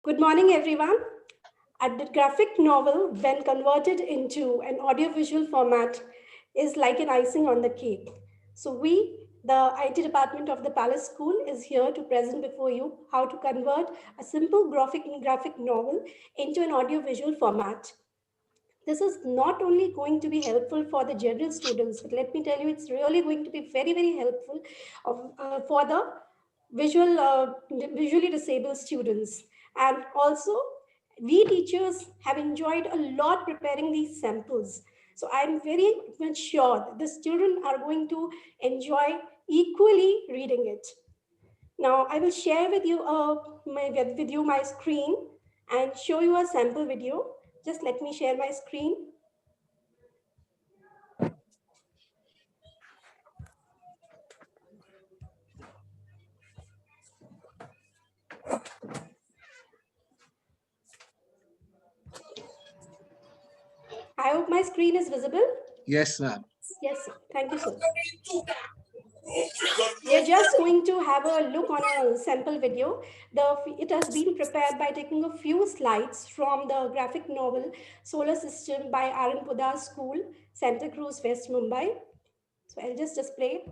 Good morning, everyone. The graphic novel, when converted into an audiovisual format, is like an icing on the cake. So, the IT department of the Palace School, is here to present before you how to convert a simple graphic novel into an audiovisual format. This is not only going to be helpful for the general students, but let me tell you, it's really going to be very, very helpful for the visually disabled students. And also, we teachers have enjoyed a lot preparing these samples. So I'm very much sure that the children are going to enjoy equally reading it. Now I will share with you my screen and show you a sample video. Just let me share my screen. I hope my screen is visible. Yes, ma'am. Yes, sir. Thank you, sir. We are just going to have a look on a sample video. It has been prepared by taking a few slides from the graphic novel Solar System by Aaron Pudar School, Santa Cruz, West Mumbai. So I'll just display.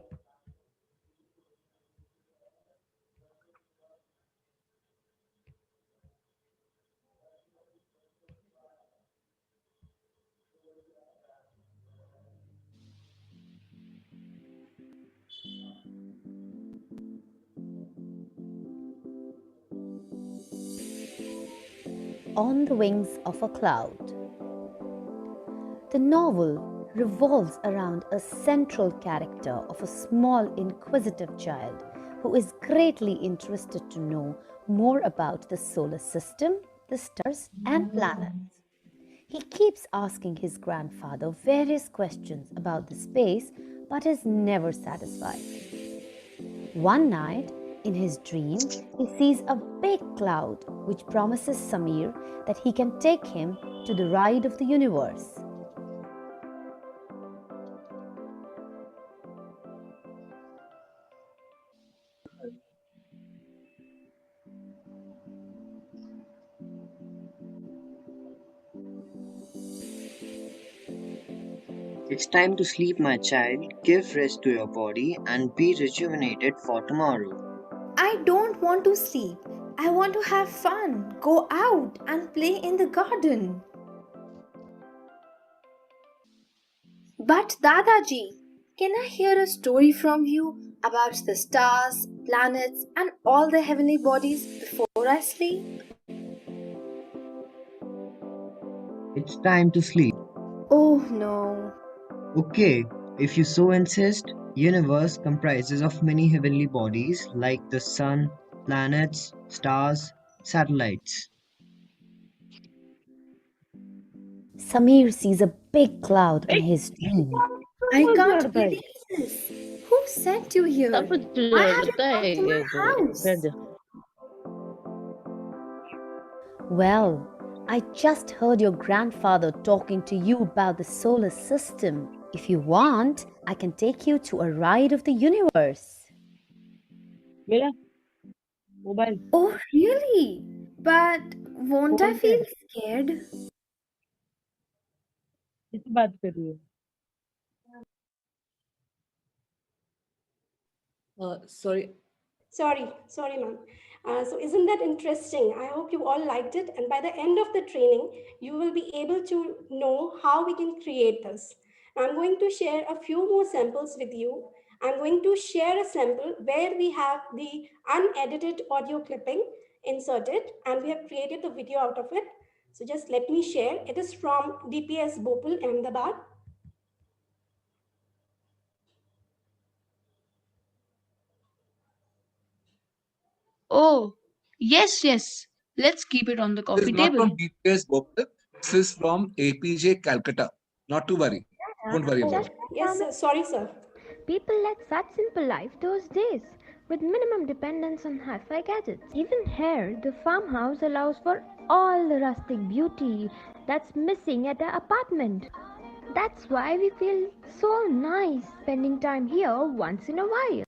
On the Wings of a Cloud. The novel revolves around a central character of a small, inquisitive child who is greatly interested to know more about the solar system, the stars, and planets. He keeps asking his grandfather various questions about the space but is never satisfied. One night, in his dream, he sees a big cloud which promises Samir that he can take him to the ride of the universe. It's time to sleep, my child. Give rest to your body and be rejuvenated for tomorrow. I don't want to sleep. I want to have fun, go out and play in the garden. But Dadaji, can I hear a story from you about the stars, planets, and all the heavenly bodies before I sleep? It's time to sleep. Oh no. Okay, if you so insist, universe comprises of many heavenly bodies like the sun, planets, stars, satellites. Samir sees a big cloud in his dream. I can't believe this. Who sent you here? Why have you come to my house? Well, I just heard your grandfather talking to you about the solar system. If you want, I can take you to a ride of the universe. मेरा mobile Oh, really? But won't I phone पे feel scared? किससे बात कर रही हो Sorry. Sorry, ma'am. So isn't that interesting? I hope you all liked it. And by the end of the training, you will be able to know how we can create this. I'm going to share a few more samples with you. I'm going to share a sample where we have the unedited audio clipping inserted and we have created the video out of it. So just let me share. It is from DPS Bhopal, Ahmedabad. Oh, yes. Let's keep it on the This is coffee not table. from DPS Bhopal. This is from APJ Calcutta. Not to worry. Don't worry about it. Yes, sir. Sorry, sir. People led such simple life those days, with minimum dependence on hi-fi gadgets. Even here, the farmhouse allows for all the rustic beauty that's missing at the apartment. That's why we feel so nice spending time here once in a while.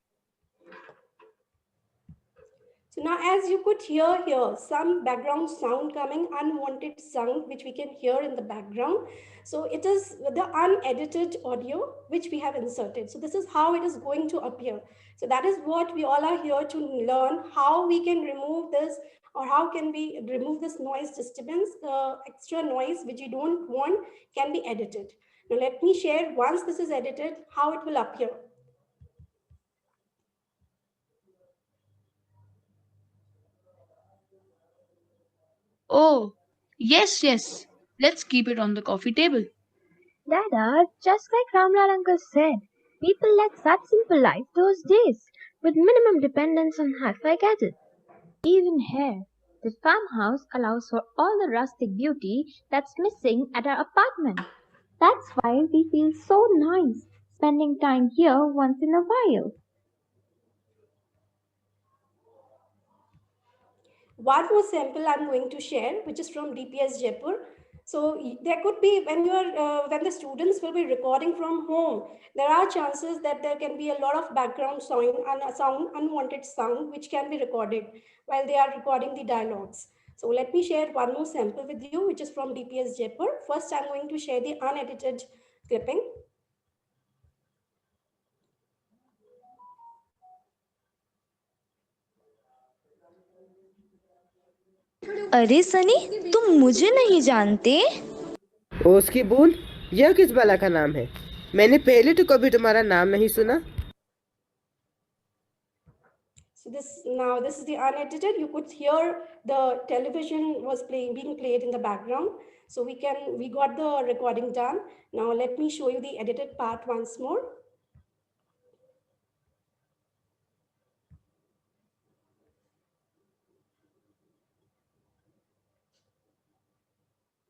So now as you could hear here, some background sound coming, unwanted sound, which we can hear in the background. So it is the unedited audio, which we have inserted. So this is how it is going to appear. So that is what we all are here to learn, how we can remove this, or how can we remove this noise disturbance, the extra noise which you don't want can be edited. Now let me share, once this is edited, how it will appear. Oh, yes, yes. Let's keep it on the coffee table. Dada, just like Ramlal uncle said, people led such simple life those days, with minimum dependence on hi-fi gadgets. Even here, the farmhouse allows for all the rustic beauty that's missing at our apartment. That's why we feel so nice spending time here once in a while. One more sample I'm going to share, which is from DPS Jaipur. So there could be, when the students will be recording from home, there are chances that there can be a lot of background sound, unwanted sound, which can be recorded while they are recording the dialogues. So let me share one more sample with you, which is from DPS Jaipur. First, I'm going to share the unedited clipping. अरे सनी, तुम मुझे नहीं जानते? उसकी बूंद, यह किस बाला का नाम है? मैंने पहले तो कभी तुम्हारा नाम नहीं सुना। So this is the unedited. You could hear the television was being played in the background. So we got the recording done. Now let me show you the edited part once more.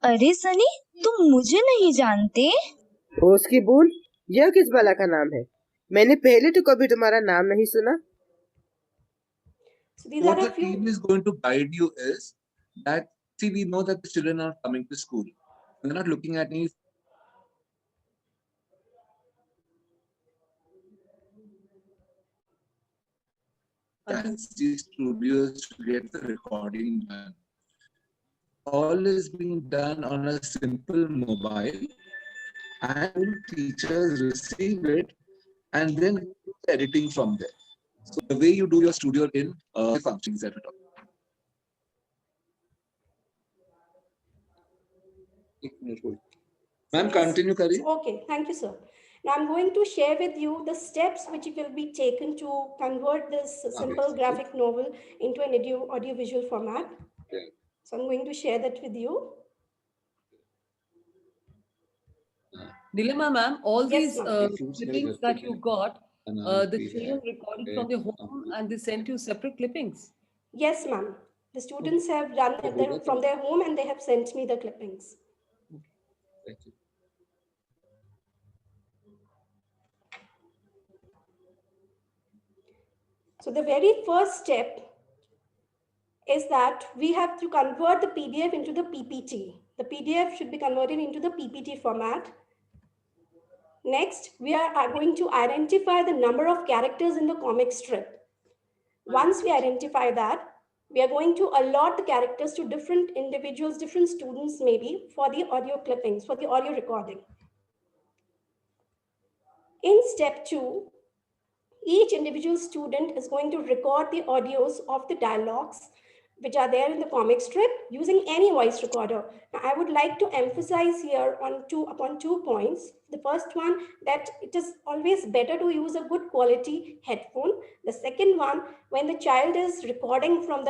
अरे सनी, तुम मुझे नहीं जानते? उसकी बूंद, यह किस बाला का नाम है? मैंने पहले तो कभी तुम्हारा नाम नहीं सुना। So these What are the a few. team is going to guide you is that, see, we know that the children are coming to school. They're not looking at any fancy studios to get the recording done. All is being done on a simple mobile, and teachers receive it and then do the editing from there. So the way you do your studio in functions that we talk. Ma'am, continue, Kari. Okay, thank you, sir. Now I'm going to share with you the steps which will be taken to convert this simple graphic novel into an audio-visual format. Okay. So I'm going to share that with you. Nilima ma'am, all Yes, these ma'am. clippings that you got, the children recorded from their home and they sent you separate clippings. Yes, ma'am. The students have done it from their home and they have sent me the clippings. Thank you. So the very first step is that we have to convert the PDF into the PPT. The PDF should be converted into the PPT format. Next, we are going to identify the number of characters in the comic strip. Once we identify that, we are going to allot the characters to different individuals, different students maybe, for the audio clippings, for the audio recording. In step 2, each individual student is going to record the audios of the dialogues which are there in the comic strip using any voice recorder. Now, I would like to emphasize here upon two points. The first one, that it is always better to use a good quality headphone. The second one, when the child is recording from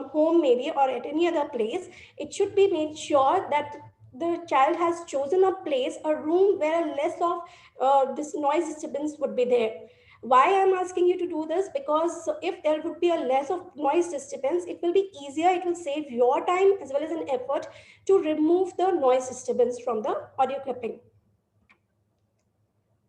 home maybe or at any other place, it should be made sure that the child has chosen a place, a room where less of this noise disturbance would be there. Why I'm asking you to do this? Because if there would be a less of noise disturbance, it will be easier, it will save your time as well as an effort to remove the noise disturbance from the audio clipping.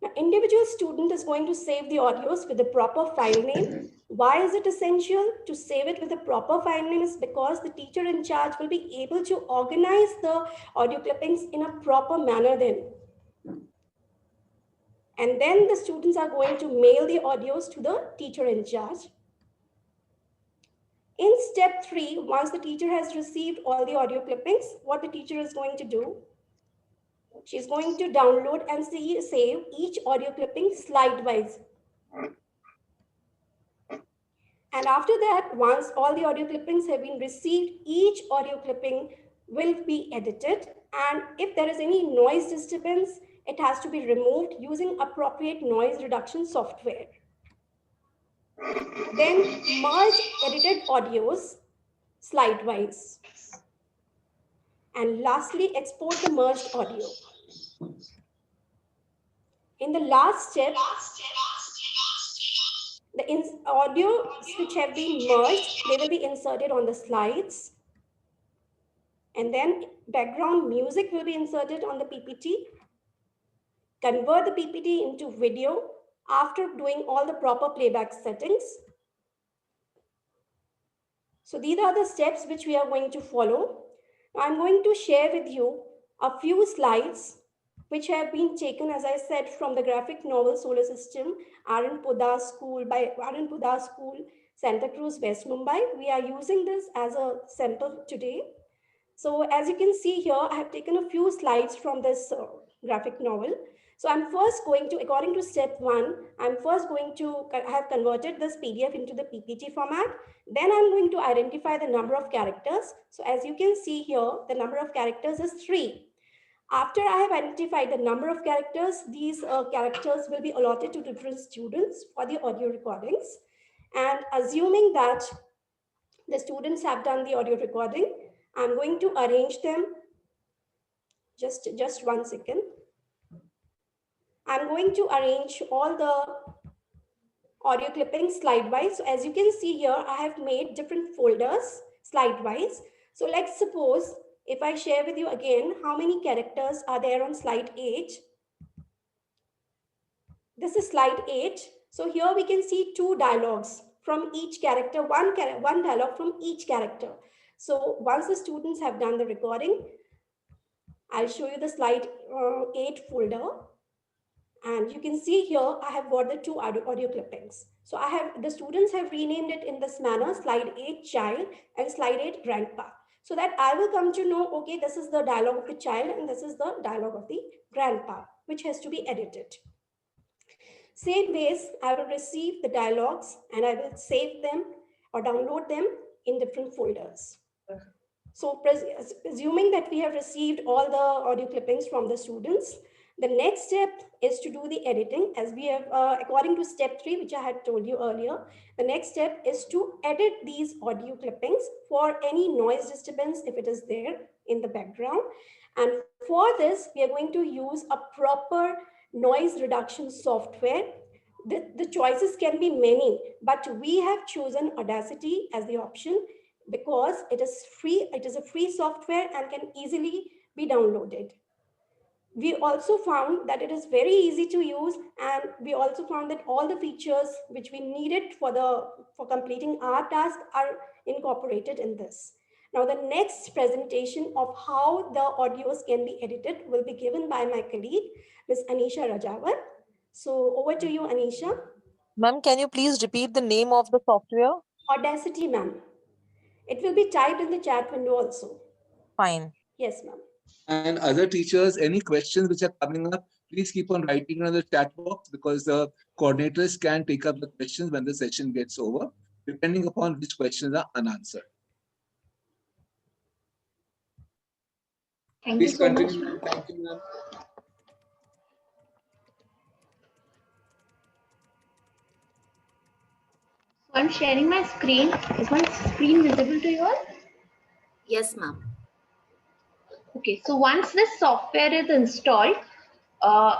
Now, individual student is going to save the audios with the proper file name. Why is it essential to save it with a proper file name? Is because the teacher in charge will be able to organize the audio clippings in a proper manner then. And then the students are going to mail the audios to the teacher in charge. In step 3, once the teacher has received all the audio clippings, what the teacher is going to do, she's going to download and save each audio clipping slide-wise. And after that, once all the audio clippings have been received, each audio clipping will be edited. And if there is any noise disturbance, it has to be removed using appropriate noise reduction software. Then merge edited audios slide-wise. And lastly, export the merged audio. In the last step, the audio which have been merged, they will be inserted on the slides. And then background music will be inserted on the PPT. Convert the PPT into video after doing all the proper playback settings. So these are the steps which we are going to follow. I'm going to share with you a few slides which have been taken, as I said, from the graphic novel Solar System, Arun Poddar School by Arun Poddar School, Santa Cruz, West Mumbai. We are using this as a sample today. So as you can see here, I have taken a few slides from this graphic novel. So I'm first going to, according to step 1, I'm first going to have converted this PDF into the PPT format. Then I'm going to identify the number of characters. So as you can see here, the number of characters is 3. After I have identified the number of characters, these characters will be allotted to different students for the audio recordings. And assuming that the students have done the audio recording, I'm going to arrange them. Just 1 second. I'm going to arrange all the audio clippings slide-wise. So as you can see here, I have made different folders slide-wise. So let's suppose if I share with you again, how many characters are there on slide 8? This is slide 8. So here we can see 2 dialogues from each character, one dialogue from each character. So once the students have done the recording, I'll show you the slide 8 folder. And you can see here, I have got the 2 audio clippings. So the students have renamed it in this manner, slide 8 child and slide 8 grandpa. So that I will come to know, okay, this is the dialogue of the child and this is the dialogue of the grandpa, which has to be edited. Same ways, I will receive the dialogues and I will save them or download them in different folders. So assuming that we have received all the audio clippings from the students, the next step is to do the editing, as we have, according to step 3, which I had told you earlier. The next step is to edit these audio clippings for any noise disturbance if it is there in the background. And for this, we are going to use a proper noise reduction software. The choices can be many, but we have chosen Audacity as the option because it is free. It is a free software and can easily be downloaded. We also found that it is very easy to use, and we also found that all the features which we needed for completing our task are incorporated in this. Now, the next presentation of how the audios can be edited will be given by my colleague, Ms. Anisha Rajawat. So over to you, Anisha. Ma'am, can you please repeat the name of the software? Audacity, ma'am. It will be typed in the chat window also. Fine. Yes, ma'am. And other teachers, any questions which are coming up, please keep on writing on the chat box because the coordinators can take up the questions when the session gets over, depending upon which questions are unanswered. Please continue. Thank you, ma'am. So I'm sharing my screen. Is my screen visible to you all? Yes, ma'am. Okay, so once this software is installed,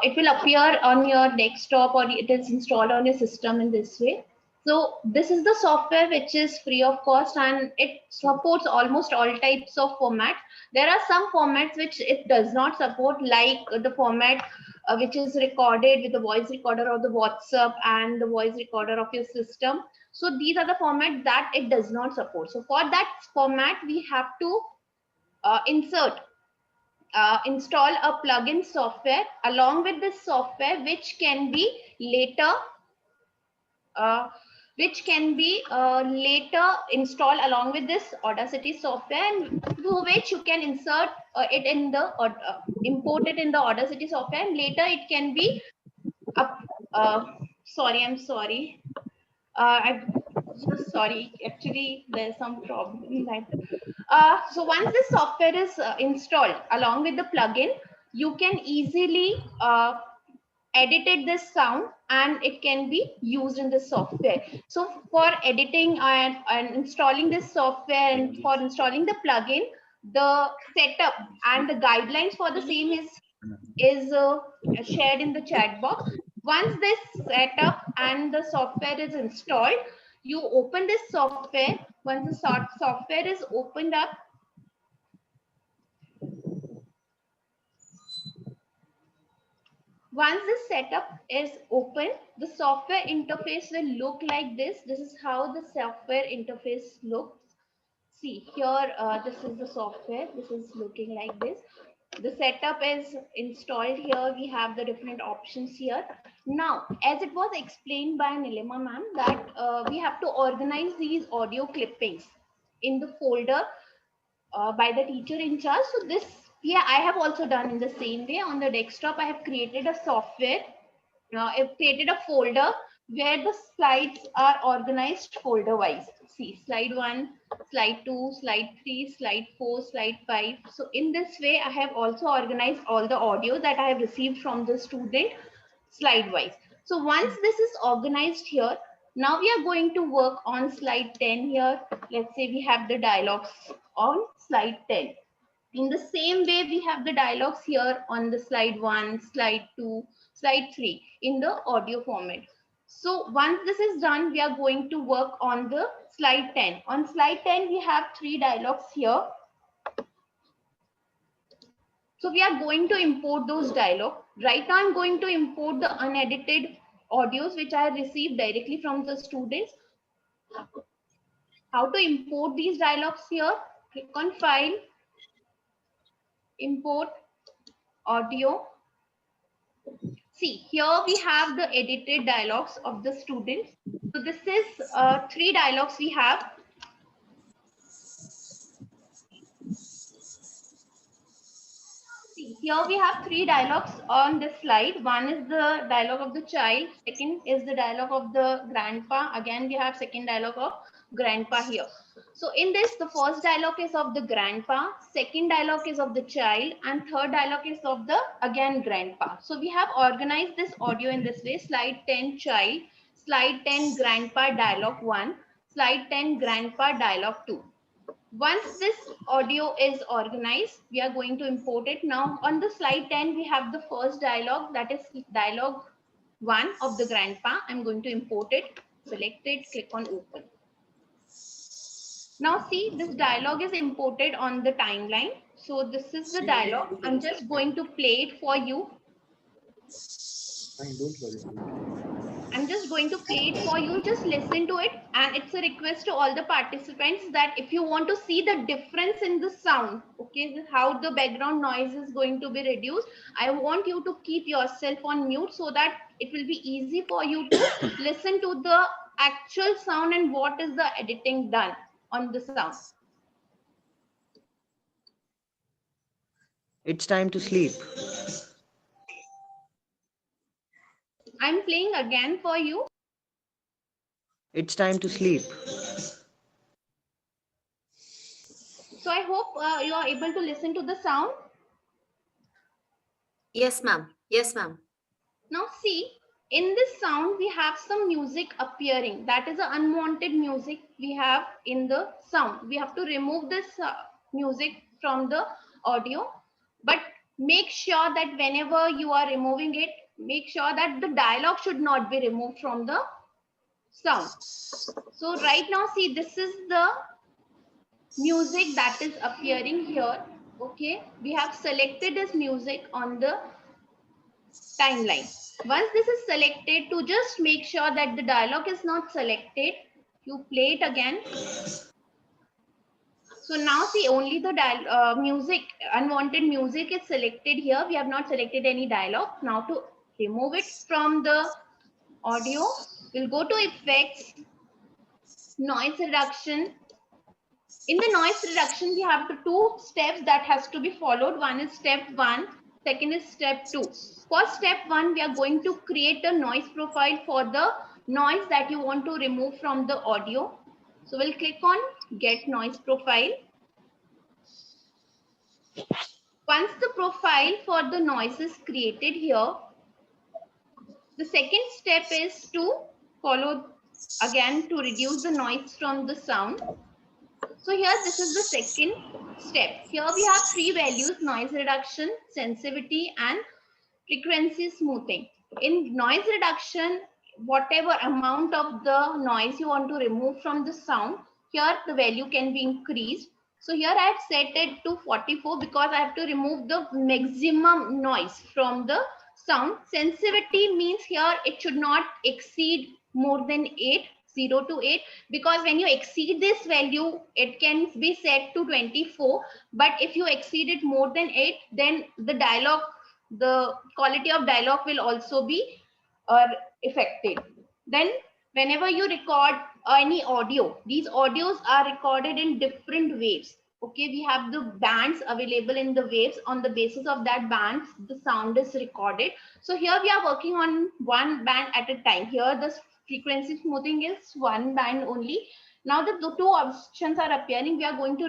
it will appear on your desktop or it is installed on your system in this way. So this is the software which is free of cost and it supports almost all types of formats. There are some formats which it does not support, like the format which is recorded with the voice recorder of the WhatsApp and the voice recorder of your system. So these are the formats that it does not support. So for that format, we have to install a plugin software along with this software, which can be later which can be later installed along with this Audacity software, and through which you can insert it in the import it in the Audacity software, and later it can be sorry, I'm sorry. I'm just sorry. Actually, there's some problem that. So once this software is installed along with the plugin, you can easily edit this sound and it can be used in the software. So for editing and installing this software and for installing the plugin, the setup and the guidelines for the same is shared in the chat box. Once this setup and the software is installed, you open this software. Once the software is opened up, once this setup is open, the software interface will look like this. This is how the software interface looks. See here, this is the software. This is looking like this. The setup is installed here. We have the different options here. Now, as it was explained by Nilima ma'am, that we have to organize these audio clippings in the folder by the teacher in charge. So this, yeah, I have also done in the same way. On the desktop, I have created a software. I've created a folder where the slides are organized folder wise. See, slide 1, slide 2, slide 3, slide 4, slide 5. So in this way, I have also organized all the audio that I have received from the student slide wise. So once this is organized here, now we are going to work on slide 10 here. Let's say we have the dialogues on slide 10. In the same way, we have the dialogues here on the slide 1, slide 2, slide 3 in the audio format. So once this is done, we are going to work on the slide 10. On slide 10, we have 3 dialogues here. So we are going to import those dialogues. Right now, I'm going to import the unedited audios which I received directly from the students. How to import these dialogues here? Click on File, Import Audio. See, here we have the edited dialogues of the students. So this is 3 dialogues we have. See, here we have 3 dialogues on this slide. One is the dialogue of the child. Second is the dialogue of the grandpa. Again, we have second dialogue of grandpa here. So in this, the first dialogue is of the grandpa, second dialogue is of the child, and third dialogue is of the, again, grandpa. So we have organized this audio in this way: slide 10 child, slide 10 grandpa dialogue 1, slide 10 grandpa dialogue 2. Once this audio is organized, we are going to import it. Now on the slide 10, we have the first dialogue, that is dialogue 1 of the grandpa. I'm going to import it. Select it, click on open. Now see, this dialogue is imported on the timeline. So this is the dialogue. I'm just going to play it for you. I'm just going to play it for you. Just listen to it. And it's a request to all the participants that if you want to see the difference in the sound, okay, how the background noise is going to be reduced, I want you to keep yourself on mute so that it will be easy for you to listen to the actual sound and what is the editing done on the sound. It's time to sleep. I'm playing again for you. It's time to sleep. So I hope you are able to listen to the sound. Yes, ma'am. Yes, ma'am. Now see, in this sound, we have some music appearing. That is the unwanted music we have in the sound. We have to remove this music from the audio. But make sure that whenever you are removing it, make sure that the dialogue should not be removed from the sound. So right now, see, this is the music that is appearing here. Okay, we have selected this music on the timeline. Once this is selected, to just make sure that the dialogue is not selected, you play it again. So now see, only the music, unwanted music is selected here. We have not selected any dialogue. Now to remove it from the audio, we'll go to effects, noise reduction. In the noise reduction, we have the two steps that has to be followed. One is step 1, second is step 2. For step 1, we are going to create a noise profile for the noise that you want to remove from the audio. So we'll click on get noise profile. Once the profile for the noise is created here, the second step is to follow again to reduce the noise from the sound. So here, this is the second step. Here we have three values: noise reduction, sensitivity, and frequency smoothing. In noise reduction, whatever amount of the noise you want to remove from the sound, here the value can be increased. So here I have set it to 44 because I have to remove the maximum noise from the sound. Sensitivity means here it should not exceed more than 8, 0 to 8, because when you exceed this value, it can be set to 24. But if you exceed it more than 8, then the quality of dialogue will also be affected. Then whenever you record any audio, these audios are recorded in different waves. Okay, we have the bands available in the waves. On the basis of that bands, the sound is recorded. So here we are working on one band at a time. Here the frequency smoothing is one band only. Now the two options are appearing. We are going to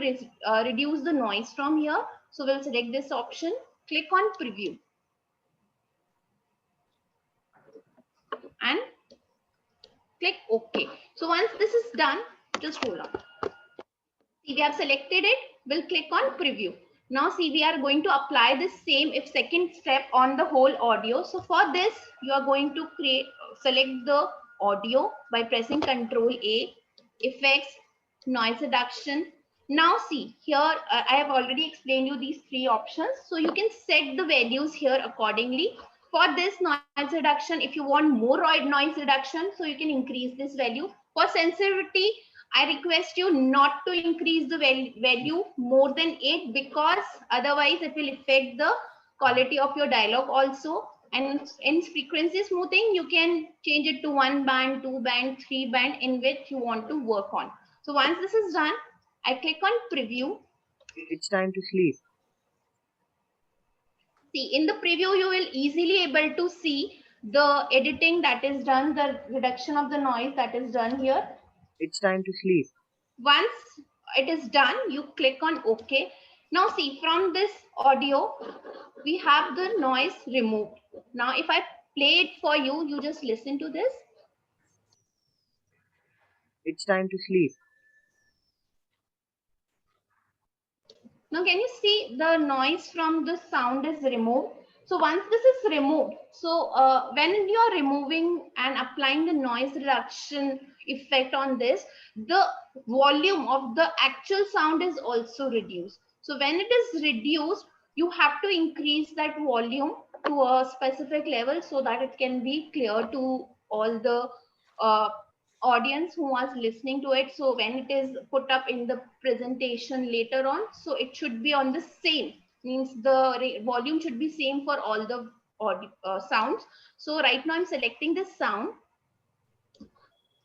reduce the noise from here. So we'll select this option, click on preview, and click OK. So once this is done, just hold on. See, we have selected it. We'll click on preview. Now see, we are going to apply the same second step on the whole audio. So for this, you are going to select the audio by pressing Ctrl A, effects, noise reduction. Now see, here I have already explained you these three options. So you can set the values here accordingly. For this noise reduction, if you want more noise reduction, so you can increase this value. For sensitivity, I request you not to increase the value more than 8, because otherwise it will affect the quality of your dialogue also. And in frequency smoothing, you can change it to 1 band, 2 band, 3 band, in which you want to work on. So once this is done, I click on preview. It's time to sleep. See, in the preview, you will easily able to see the editing that is done, the reduction of the noise that is done here. It's time to sleep. Once it is done, you click on OK. Now see, from this audio, we have the noise removed. Now if I play it for you, you just listen to this. It's time to sleep. Now can you see the noise from the sound is removed? So once this is removed, so when you are removing and applying the noise reduction effect on this, the volume of the actual sound is also reduced. So when it is reduced, you have to increase that volume to a specific level so that it can be clear to all the audience who was listening to it. So when it is put up in the presentation later on, so it should be on the same, means the volume should be same for all the audio, sounds. So right now I'm selecting this sound.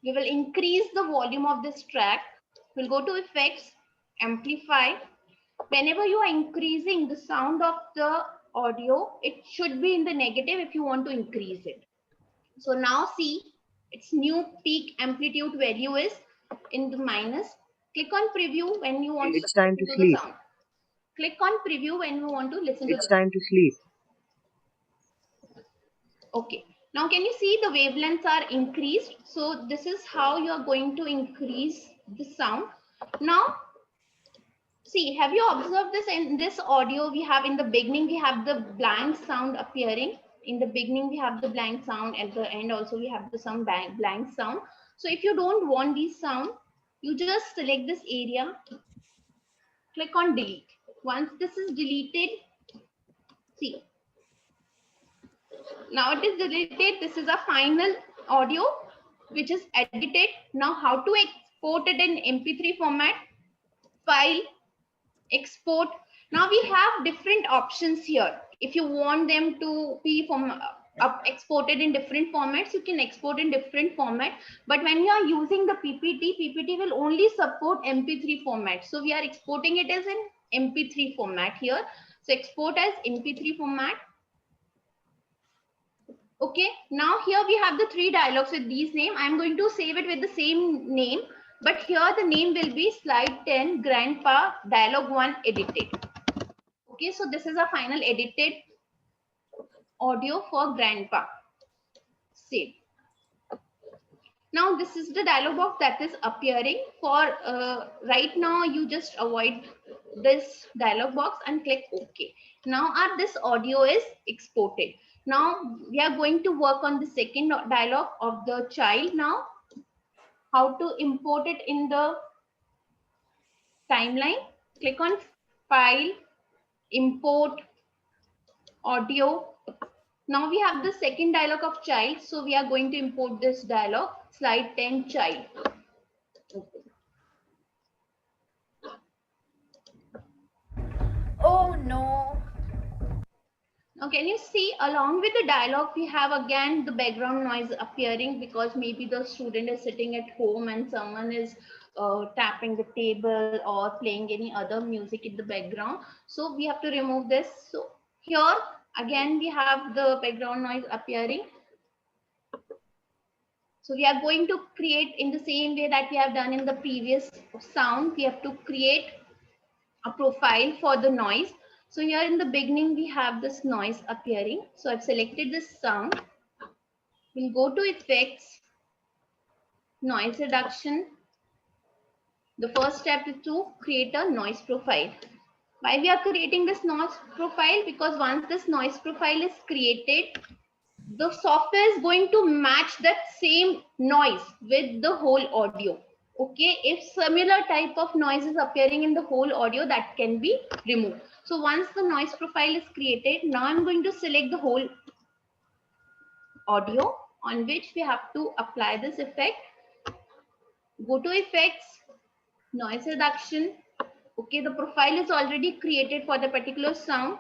We will increase the volume of this track. We'll go to effects, amplify. Whenever you are increasing the sound of the audio, it should be in the negative if you want to increase it. So now see, its new peak amplitude value is in the minus. Click on preview when you want It's time to listen sleep. the sound. Click on preview when you want to listen to It's the time to sleep. Okay. Now can you see the wavelengths are increased? So this is how you are going to increase the sound. Now see, have you observed this in this audio? We have in the beginning, we have the blank sound appearing. In the beginning, we have the blank sound. At the end also, we have the some blank sound. So if you don't want this sound, you just select this area, click on delete. Once this is deleted, see, now it is deleted. This is a final audio which is edited. Now how to export it in MP3 format? File, export. Now we have different options here. If you want them to be from exported in different formats. You can export in different format, but when you are using the PPT will only support MP3 format. So we are exporting it as in MP3 format here. So export as MP3 format. Okay, now here we have the 3 dialogues with these names. I'm going to save it with the same name, but here the name will be slide 10 Grandpa dialogue 1 edited. Okay, so this is a final edited audio for Grandpa. Save. Now this is the dialog box that is appearing. For right now, you just avoid this dialog box and click OK. Now this audio is exported. Now we are going to work on the second dialog of the child now. How to import it in the timeline. Click on File, Import, Audio. Now we have the second dialog of child. So we are going to import this dialog. Slide 10 child. Oh no. Now can you see along with the dialogue we have again the background noise appearing, because maybe the student is sitting at home and someone is tapping the table or playing any other music in the background. So we have to remove this. So here again we have the background noise appearing. So we are going to create in the same way that we have done in the previous sound. We have to create a profile for the noise. So here in the beginning, we have this noise appearing. So I've selected this sound. We'll go to effects, noise reduction. The first step is to create a noise profile. Why we are creating this noise profile? Because once this noise profile is created, the software is going to match that same noise with the whole audio. Okay, if similar type of noise is appearing in the whole audio, that can be removed. So once the noise profile is created, now I'm going to select the whole audio on which we have to apply this effect. Go to effects, noise reduction. Okay, the profile is already created for the particular sound.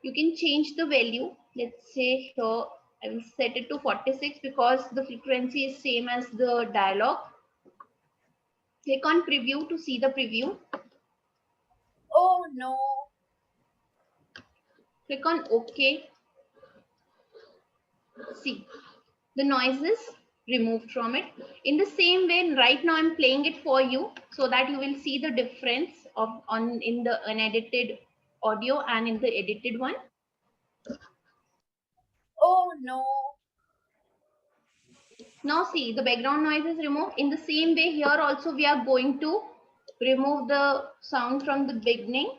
You can change the value. Let's say here I will set it to 46 because the frequency is same as the dialogue. Click on preview to see the preview. Oh no. Click on OK. See, the noise is removed from it. In the same way, right now I'm playing it for you so that you will see the difference of in the unedited audio and in the edited one. Oh no. Now see, the background noise is removed. In the same way, here also we are going to remove the sound from the beginning.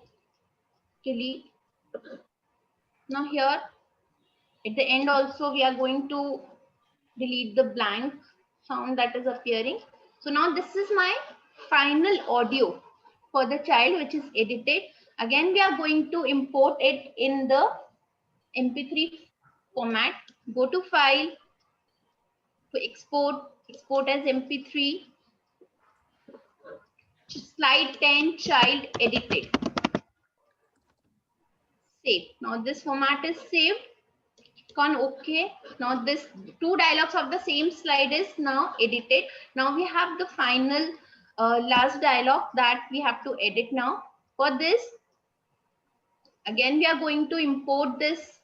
Delete. Now here at the end also we are going to delete the blank sound that is appearing. So now this is my final audio for the child which is edited. Again we are going to import it in the MP3 format. Go to file, to export as MP3. Slide 10 child edited. Save. Now this format is saved. Click on OK. Now this 2 dialogues of the same slide is now edited. Now we have the final last dialogue that we have to edit now. For this, again we are going to import this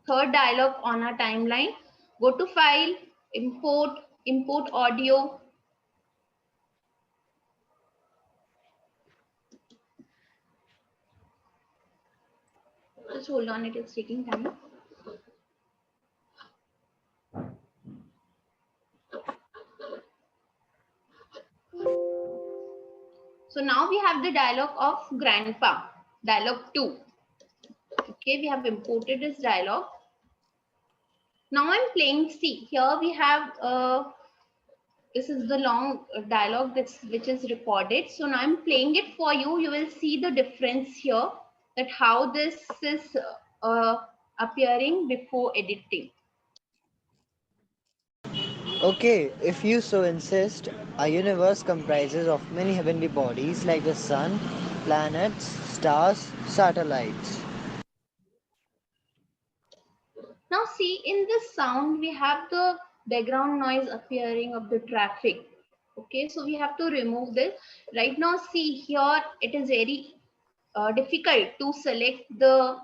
third dialogue on our timeline. Go to file, import audio. Just hold on, it is taking time. So now we have the dialogue of Grandpa, dialogue 2. Okay, we have imported this dialogue. Now I'm playing, see, here we have, this is the long dialogue which is recorded. So now I'm playing it for you. You will see the difference here, that how this is appearing before editing. Okay, if you so insist, our universe comprises of many heavenly bodies like the sun, planets, stars, satellites. Now see, in this sound, we have the background noise appearing of the traffic. Okay, so we have to remove this. Right now, see here, it is very difficult to select the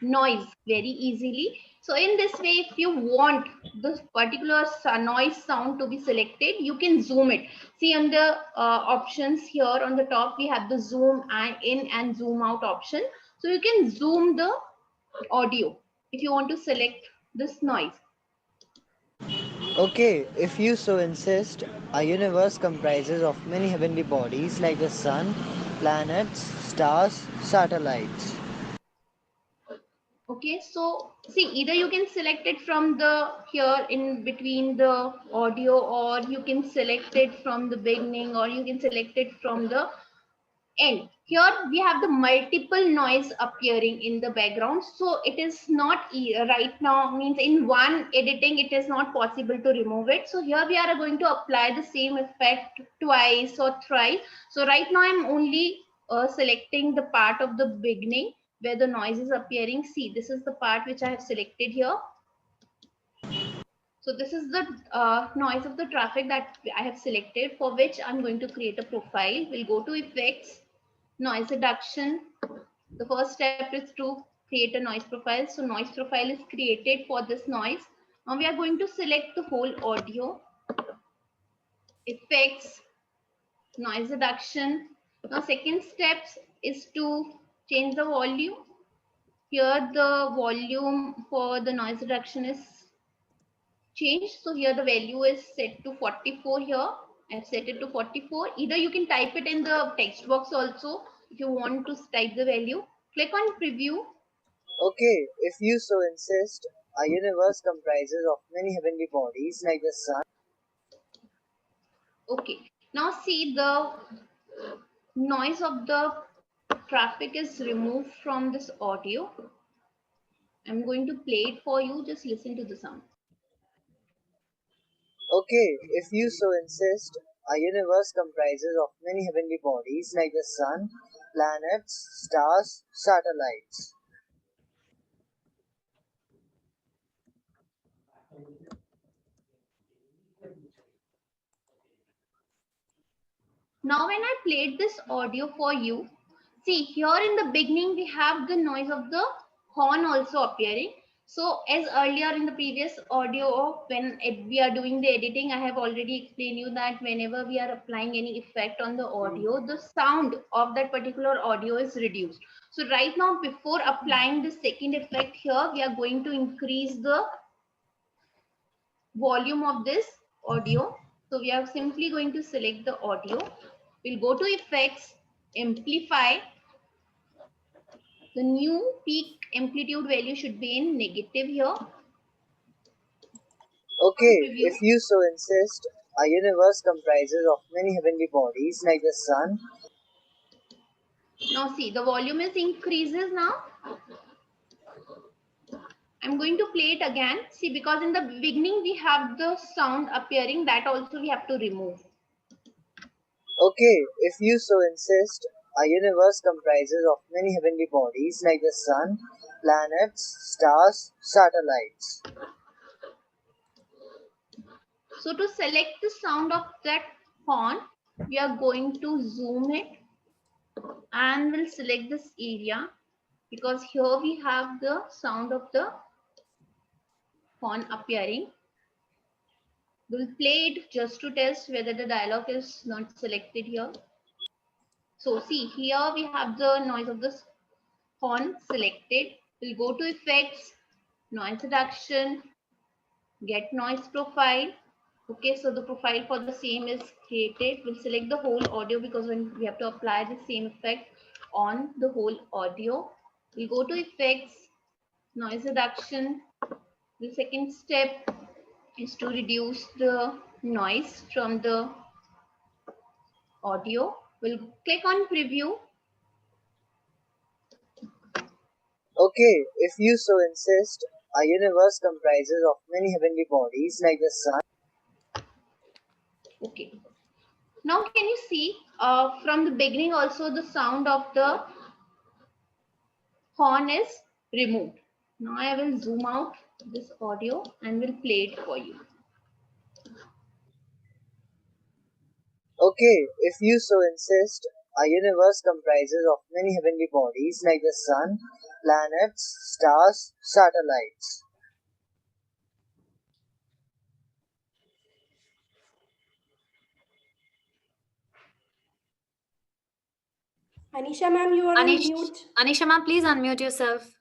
noise very easily. So in this way, if you want this particular noise sound to be selected, you can zoom it. See on the options here on the top, we have the zoom and in and zoom out option. So you can zoom the audio if you want to select this noise. Okay, if you so insist, our universe comprises of many heavenly bodies like the sun, planets, stars, satellites. Okay, so see, either you can select it from the here in between the audio, or you can select it from the beginning, or you can select it from the end. Here we have the multiple noise appearing in the background, so it is not right now, means in one editing it is not possible to remove it. So here we are going to apply the same effect twice or thrice. So right now I'm only selecting the part of the beginning where the noise is appearing. See, this is the part which I have selected here. So this is the noise of the traffic that I have selected, for which I'm going to create a profile. We'll go to effects, noise reduction. The first step is to create a noise profile. So noise profile is created for this noise. Now we are going to select the whole audio, effects, noise reduction. Now second steps is to change the volume. Here the volume for the noise reduction is changed. So here the value is set to 44 here. I've set it to 44. Either you can type it in the text box also if you want to type the value. Click on preview. Okay, if you so insist, our universe comprises of many heavenly bodies like the sun. Okay, now see, the noise of the traffic is removed from this audio. I'm going to play it for you. Just listen to the sound. Okay, if you so insist, our universe comprises of many heavenly bodies like the sun, planets, stars, satellites. Now when I played this audio for you, see here in the beginning we have the noise of the horn also appearing. So as earlier in the previous audio, when we are doing the editing, I have already explained you that whenever we are applying any effect on the audio, the sound of that particular audio is reduced. So right now, before applying the second effect here, we are going to increase the volume of this audio. So we are simply going to select the audio. We'll go to effects, amplify. The new peak amplitude value should be in negative here. Okay, if you so insist, our universe comprises of many heavenly bodies like the sun. Now see, the volume is increases now. I'm going to play it again. See, because in the beginning we have the sound appearing, that also we have to remove. Okay, if you so insist, our universe comprises of many heavenly bodies like the sun, planets, stars, satellites. So to select the sound of that horn, we are going to zoom it and we'll select this area, because here we have the sound of the horn appearing. We'll play it just to test whether the dialog is not selected here. So see, here we have the noise of the horn selected. We'll go to effects, noise reduction, get noise profile. Okay, so the profile for the same is created. We'll select the whole audio because when we have to apply the same effect on the whole audio. We'll go to effects, noise reduction. The second step is to reduce the noise from the audio. We'll click on preview. Okay, if you so insist, our universe comprises of many heavenly bodies like the sun. Okay. Now can you see from the beginning also the sound of the horn is removed. Now I will zoom out this audio and will play it for you. Okay, if you so insist, our universe comprises of many heavenly bodies like the sun, planets, stars, satellites. Anisha ma'am, you are on mute. Anisha ma'am, please unmute yourself.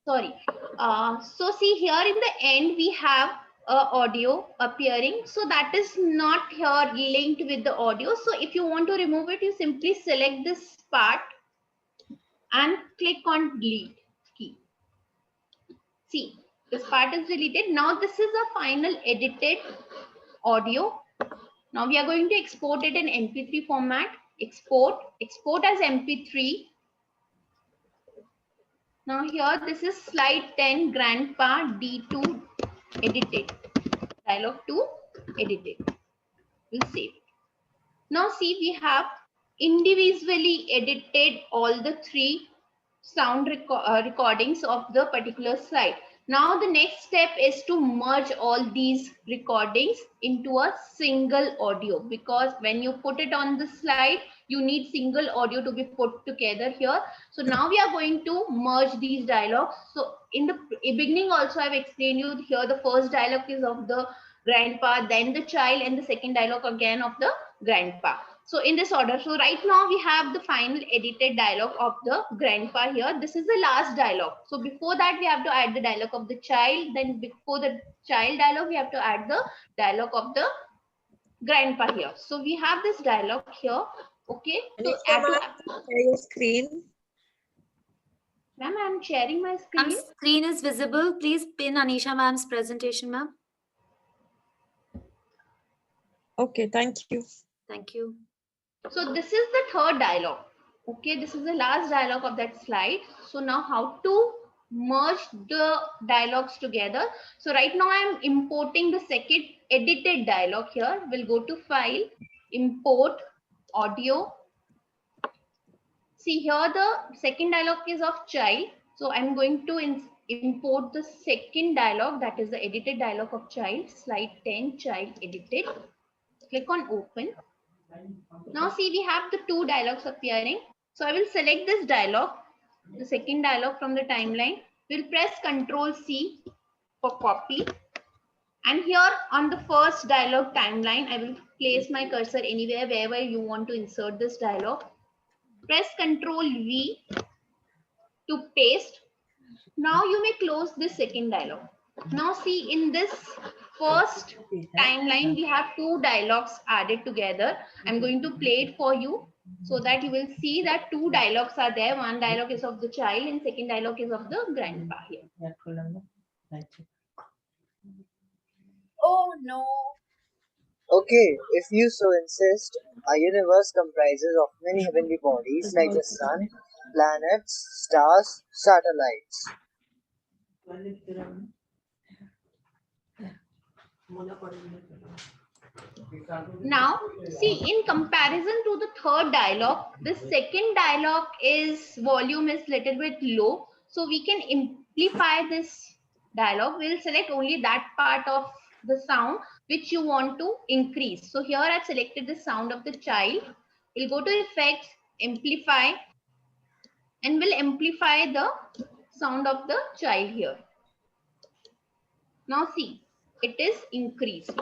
Sorry. So see here in the end we have audio appearing. So that is not here linked with the audio. So if you want to remove it, you simply select this part and click on delete key. See, this part is deleted. Now this is a final edited audio. Now we are going to export it in MP3 format. Export as MP3. Now here this is slide 10 grandpa D2 edited. Dialog 2 edited. We'll save it. Now see, we have individually edited all the 3 sound recordings of the particular slide. Now the next step is to merge all these recordings into a single audio, because when you put it on the slide, you need single audio to be put together here. So now we are going to merge these dialogues. So in the beginning also I've explained you here, the first dialogue is of the grandpa, then the child, and the second dialogue again of the grandpa. So in this order, so right now we have the final edited dialogue of the grandpa here. This is the last dialogue. So before that we have to add the dialogue of the child. Then before the child dialogue, we have to add the dialogue of the grandpa here. So we have this dialogue here. Okay. So add your screen. Ma'am, I'm sharing my screen. Screen is visible. Please pin Anisha ma'am's presentation, ma'am. Okay, thank you. Thank you. So this is the third dialogue. Okay, this is the last dialogue of that slide. So now how to merge the dialogues together. So right now I am importing the second edited dialogue here. We'll go to file, import, audio. See here the second dialogue is of child. So I'm going to import the second dialogue, that is the edited dialogue of child, slide 10, child edited. Click on open. Now see, we have the 2 dialogues appearing. So I will select this dialogue, the second dialogue from the timeline. We'll press Ctrl C for copy. And here on the first dialogue timeline, I will place my cursor anywhere wherever you want to insert this dialogue. Press Ctrl V to paste. Now you may close this second dialogue. Now see, in this first timeline, we have 2 dialogues added together. I'm going to play it for you so that you will see that 2 dialogues are there. One dialogue is of the child and second dialogue is of the grandpa here. Oh no. Okay, if you so insist, our universe comprises of many heavenly bodies like the sun, planets, stars, satellites. Now, see, in comparison to the third dialogue, the second dialogue volume is little bit low. So we can amplify this dialogue. We'll select only that part of the sound which you want to increase. So here I've selected the sound of the child. We'll go to effects, amplify, and we'll amplify the sound of the child here. Now see, it is increased.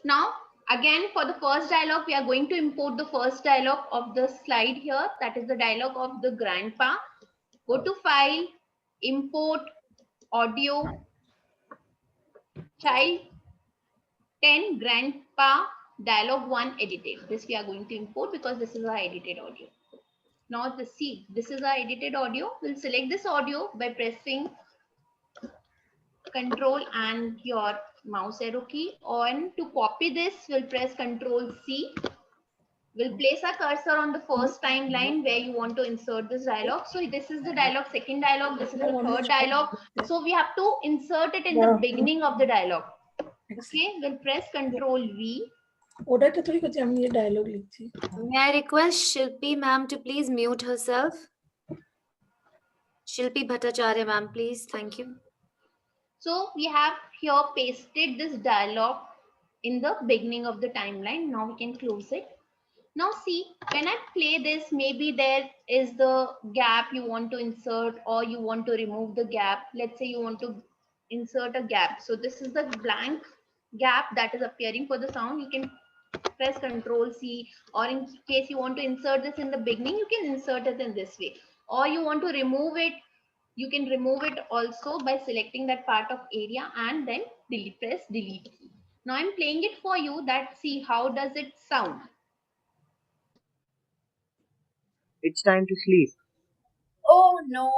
Now again, for the first dialogue, we are going to import the first dialogue of the slide here. That is the dialogue of the grandpa. Go to file, import, audio, child 10, grandpa, dialogue 1 edited. This we are going to import because this is our edited audio. Now this is our edited audio. We'll select this audio by pressing Control and your mouse arrow key. And to copy this, we'll press Control C. We'll place our cursor on the first timeline where you want to insert this dialogue. So this is the dialogue, second dialogue. This is the third dialogue. So we have to insert it in the beginning of the dialogue. Okay, we'll press Control V. May I request Shilpi ma'am to please mute herself? Shilpi Bhattacharya, ma'am, please. Thank you. So we have here pasted this dialogue in the beginning of the timeline. Now we can close it. Now see, when I play this, maybe there is the gap you want to insert or you want to remove the gap. Let's say you want to insert a gap. So this is the blank gap that is appearing for the sound. You can press Ctrl C, or in case you want to insert this in the beginning, you can insert it in this way. Or you want to remove it, you can remove it also by selecting that part of area and then press delete key. Now I'm playing it for you, that see how does it sound. It's time to sleep. Oh no.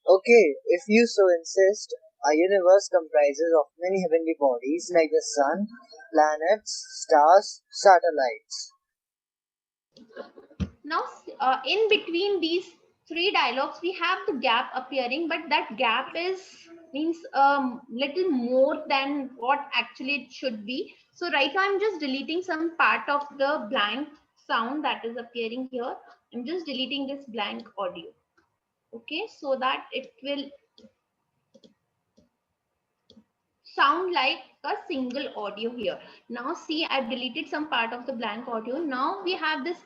Okay, if you so insist, our universe comprises of many heavenly bodies like the sun, planets, stars, satellites. Now in between these three dialogues we have the gap appearing, but that gap is means little more than what actually it should be. So right now I'm just deleting some part of the blank sound that is appearing here. I'm just deleting this blank audio, okay, so that it will sound like a single audio here. Now see, I've deleted some part of the blank audio. Now we have this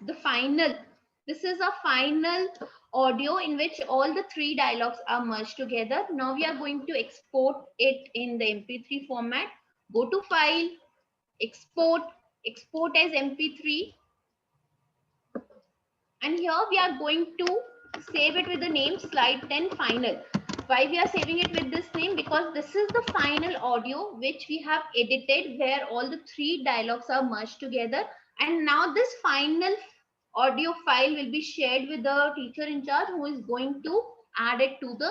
this is a final audio in which all the three dialogues are merged together. Now we are going to export it in the MP3 format. Go to file, export as MP3, and here we are going to save it with the name slide 10 final. Why we are saving it with this name? Because this is the final audio which we have edited, where all the three dialogues are merged together, and now this final audio file will be shared with the teacher in charge, who is going to add it to the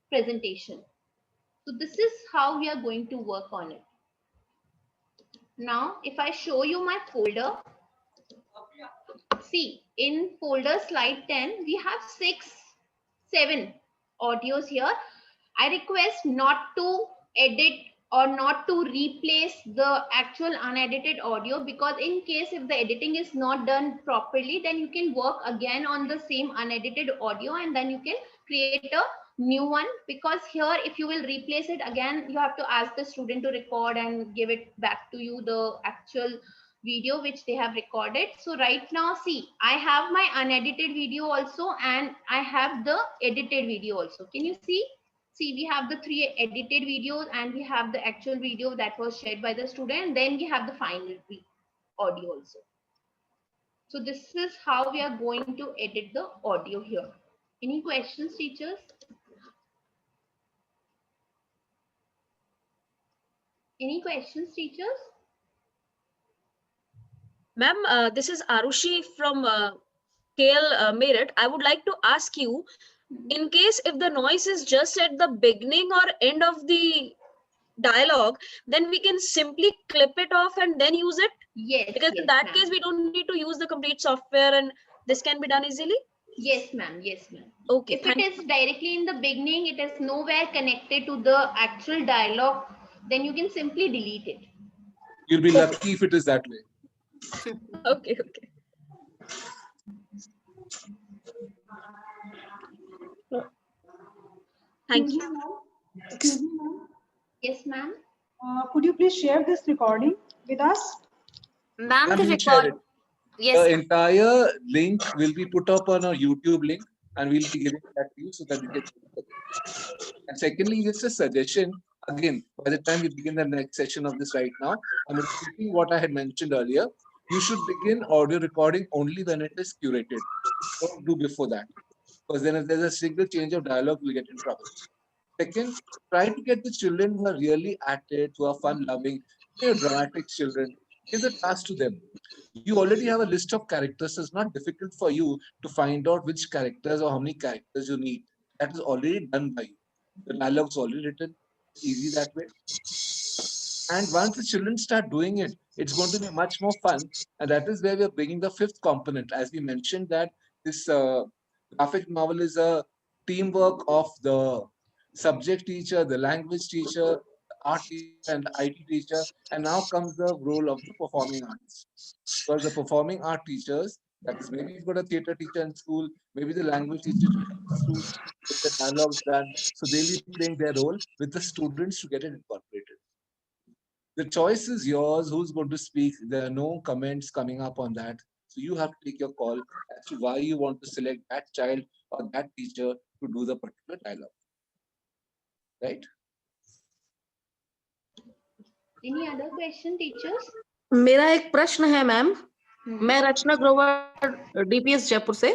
presentation. So this is how we are going to work on it. Now if I show you my folder, see, in folder slide 10 we have 7 audios here. I request not to edit or not to replace the actual unedited audio, because in case if the editing is not done properly, then you can work again on the same unedited audio and then you can create a new one. Because here if you will replace it again, you have to ask the student to record and give it back to you the actual video which they have recorded. So right now see, I have my unedited video also and I have the edited video also. Can you see? See, we have the 3 edited videos and we have the actual video that was shared by the student. Then we have the final audio also. So this is how we are going to edit the audio here. Any questions, teachers? Any questions, teachers? Ma'am, this is Arushi from KL Merit. I would like to ask you, in case if the noise is just at the beginning or end of the dialogue, then we can simply clip it off and then use it? Yes. Because in that case, we don't need to use the complete software and this can be done easily? Yes, ma'am. Yes, ma'am. Okay. If it is directly in the beginning, it is nowhere connected to the actual dialogue, then you can simply delete it. You'll be lucky if it is that way. Okay. Thank you. Excuse me, ma'am. Yes, ma'am. Could you please share this recording with us? Ma'am, Ma'am, the we'll share record. it. Yes. The entire link will be put up on a YouTube link and we'll be giving that to you so that you can. And secondly, just a suggestion. Again, by the time we begin the next session of this right now, I'm repeating what I had mentioned earlier. You should begin audio recording only when it is curated. Don't do before that. Because then if there's a single change of dialogue, we'll get in trouble. Second, try to get the children who are really at it, who are fun-loving, dramatic children. Give the task to them. You already have a list of characters, so it's not difficult for you to find out which characters or how many characters you need. That is already done by you. The dialogue's already written. It's easy that way. And once the children start doing it, it's going to be much more fun. And that is where we are bringing the 5th component. As we mentioned that this graphic novel is a teamwork of the subject teacher, the language teacher, the art teacher, and the IT teacher. And now comes the role of the performing arts. Because the performing art teachers That is, maybe you've got a theatre teacher in school, maybe the language teacher to get the dialogues done. So they'll be playing their role with the students to get it incorporated. The choice is yours, who's going to speak. There are no comments coming up on that. So you have to take your call as to why you want to select that child or that teacher to do the particular dialogue. Right? Any other question, teachers? मेरा एक प्रश्न है ma'am. मैं रचना Grover DPS Jaipur से.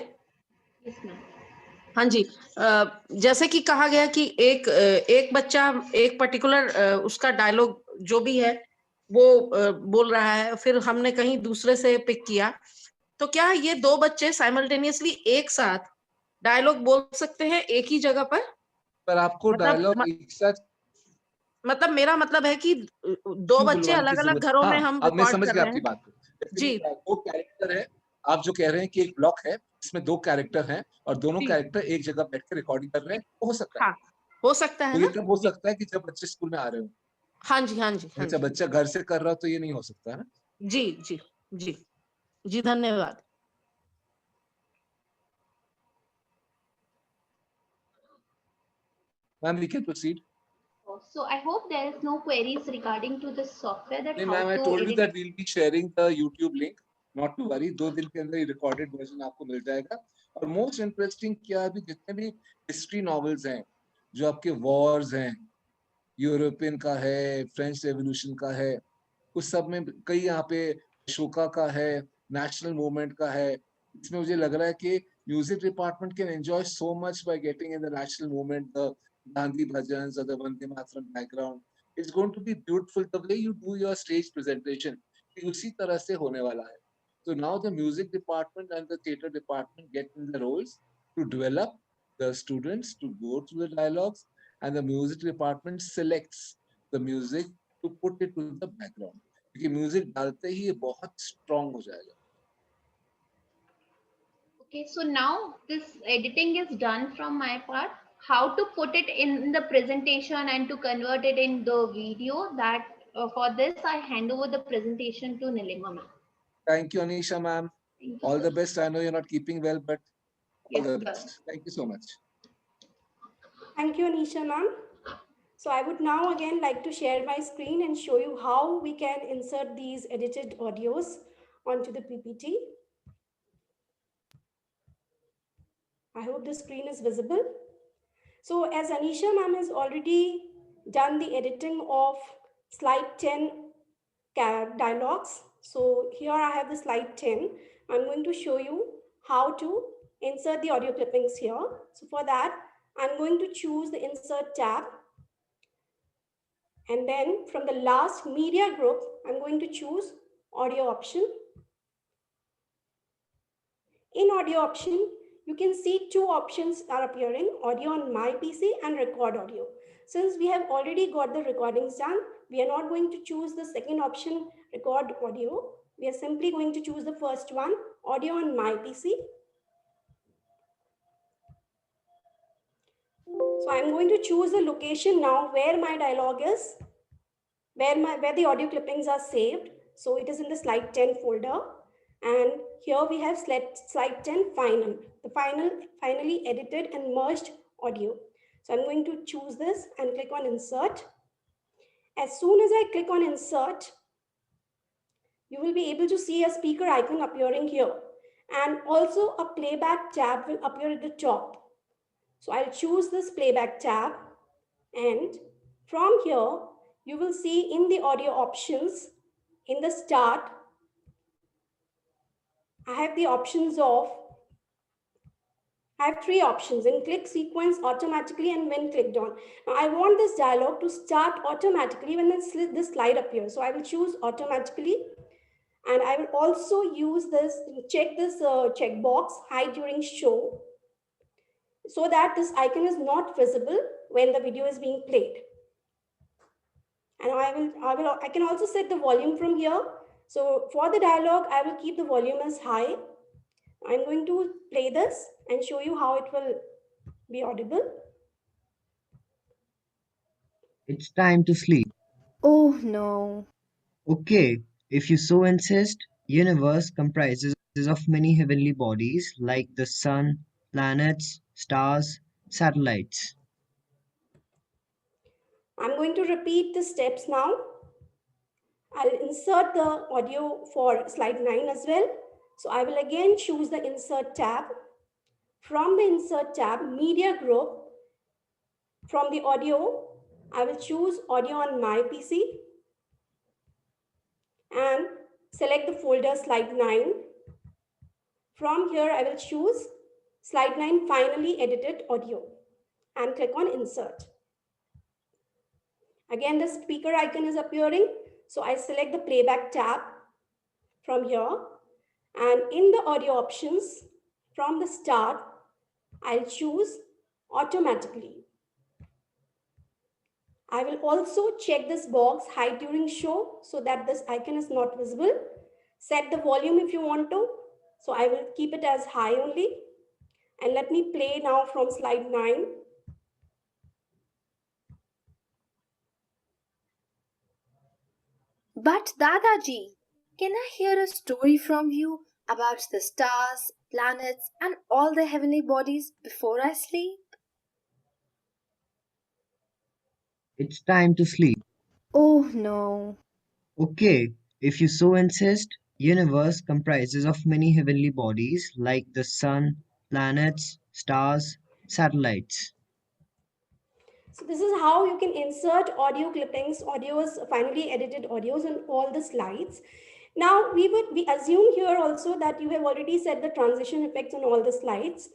Yes, ma'am. हाँ जी. जैसे कि कहा गया कि एक बच्चा एक पर्टिकुलर उसका डायलॉग जो भी है वो बोल रहा है, फिर हमने कहीं दूसरे से पिक किया, तो क्या ये दो बच्चे साइमल्टेनियसली एक साथ डायलॉग बोल सकते हैं एक ही जगह पर? पर आपको डायलॉग एक साथ, मतलब मेरा मतलब है कि दो बच्चे अलग अलग घरों में हम अब मैं रिकॉर्ड समझ कर गया रहे आपकी हैं. बात को. जी. दो कैरेक्टर है, आप जो कह रहे हैं कि एक ब्लॉक है इसमें दो कैरेक्टर हैं और दोनों कैरेक्टर एक जगह बैठ के रिकॉर्डिंग कर रहे हैं, हो सकता है. हो सकता है ये ना? तब हो सकता है कि जब बच्चे स्कूल में आ रहे हो. हाँ जी, हाँ जी, हाँ जब जी. बच्चा घर से कर रहा हो तो ये नहीं हो सकता है ना. जी जी जी जी, धन्यवाद. Ma'am, we can proceed. So I hope there is no queries regarding to this software that Hey, how ma'am, I to told you edit. that we'll be sharing the YouTube link. Not to worry, 2 दिन के अंदर ये recorded version आपको मिल जाएगा. और most interesting क्या है, अभी जितने भी history novels हैं, जो आपके wars हैं, यूरोपियन का है, फ्रेंच रेवोल्यूशन का है, उस सब में कई यहाँ पे अशोका का है, नेशनल मूवमेंट का है. इसमें मुझे लग रहा है कि music department can enjoy so much by getting in the national movement, the Gandhi bhajans और the Vande Mataram background. It's going to be beautiful the way you do your stage presentation. उसी तरह से होने वाला है. So now the music department and the theatre department get in the roles to develop the students to go through the dialogues, and the music department selects the music to put it to the background. क्योंकि music डालते ही ये बहुत strong हो जाएगा. Okay, so now this editing is done from my part. How to put it in the presentation and to convert it in the video, that for this I hand over the presentation to Nilima ma'am. Thank you, Anisha ma'am. All the best. I know you're not keeping well, but all the best. Thank you so much. Thank you, Anisha ma'am. So I would now again like to share my screen and show you how we can insert these edited audios onto the PPT. I hope the screen is visible. So as Anisha ma'am has already done the editing of slide 10 dialogues. So here I have the slide 10. I'm going to show you how to insert the audio clippings here. So for that, I'm going to choose the insert tab. And then from the last media group, I'm going to choose audio option. In audio option, you can see two options are appearing, audio on my PC and record audio. Since we have already got the recordings done, we are not going to choose the second option, record audio. We are simply going to choose the first one, audio on my PC. So I'm going to choose the location now where my dialogue is, where the audio clippings are saved. So it is in the slide 10 folder. And here we have slide 10 final, the finally edited and merged audio. So I'm going to choose this and click on insert. As soon as I click on insert, you will be able to see a speaker icon appearing here. And also a playback tab will appear at the top. So I'll choose this playback tab. And from here, you will see in the audio options, in the start, I have the options of, I have three options: in click sequence, automatically, and when clicked on. Now I want this dialogue to start automatically when this slide appears. So I will choose automatically. And I will also use this, check this checkbox, hide during show, so that this icon is not visible when the video is being played. And I can also set the volume from here. So for the dialogue, I will keep the volume as high. I'm going to play this and show you how it will be audible. It's time to sleep. Oh no. Okay, if you so insist, universe comprises of many heavenly bodies like the sun, planets, stars, satellites. I'm going to repeat the steps now. I'll insert the audio for slide 9 as well. So I will again choose the insert tab. From the insert tab, media group, from the audio, I will choose audio on my PC and select the folder slide 9. From here, I will choose slide 9 finally edited audio and click on insert. Again, the speaker icon is appearing. So I select the playback tab from here, and in the audio options from the start, I'll choose automatically. I will also check this box hide during show so that this icon is not visible. Set the volume if you want to. So I will keep it as high only. And let me play now from slide 9. But Dadaji, can I hear a story from you about the stars, planets, and all the heavenly bodies before I sleep? It's time to sleep. Oh no. Okay, if you so insist, universe comprises of many heavenly bodies like the sun, planets, stars, satellites. So this is how you can insert audio clippings, audios, finally edited audios on all the slides. Now we assume here also that you have already set the transition effects on all the slides.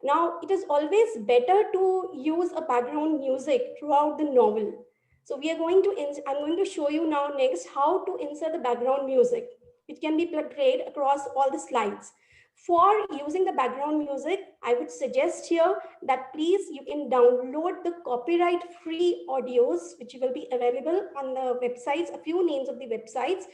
Now it is always better to use a background music throughout the novel. So I'm going to show you now next how to insert the background music. It can be played across all the slides. For using the background music, I would suggest here that please you can download the copyright free audios which will be available on the websites, a few names of the websites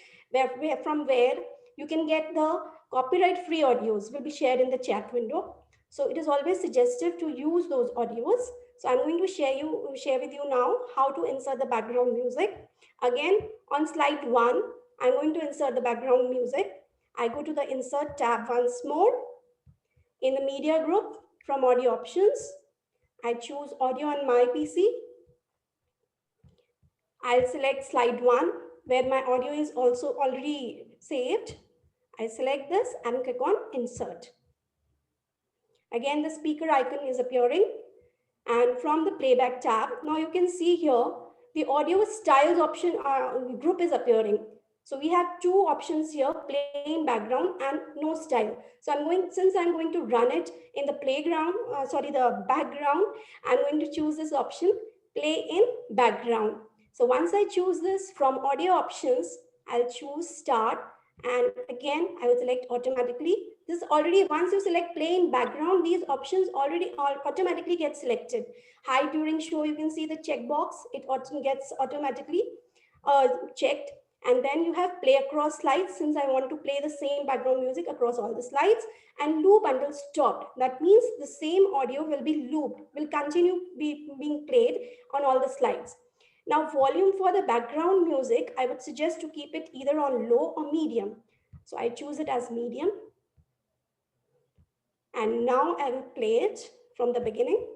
from where you can get the copyright free audios will be shared in the chat window. So it is always suggestive to use those audios. So I'm going to share with you now how to insert the background music. Again, on slide 1, I'm going to insert the background music. I go to the insert tab once more. In the media group, from audio options, I choose audio on my PC. I'll select slide 1 where my audio is also already saved. I select this and click on insert. Again, the speaker icon is appearing, and from the playback tab, now you can see here the audio styles option group is appearing. So we have two options here, plain background and no style. So since I'm going to run it in the the background, I'm going to choose this option, play in background. So once I choose this from audio options, I'll choose start, and again, I will select automatically. This already, once you select play in background, these options automatically get selected. Hide during show, you can see the checkbox, it gets automatically checked. And then you have play across slides, since I want to play the same background music across all the slides, and loop until stopped. That means the same audio will be looped, will continue being played on all the slides. Now volume for the background music, I would suggest to keep it either on low or medium. So I choose it as medium. And now I will play it from the beginning.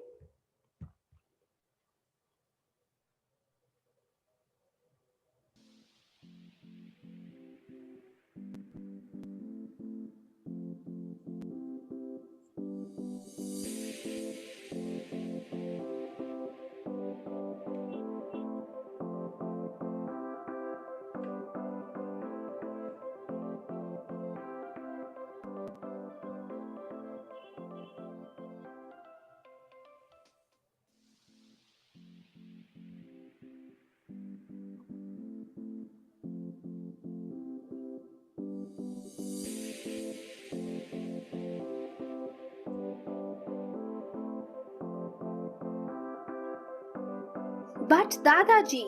But Dadaji,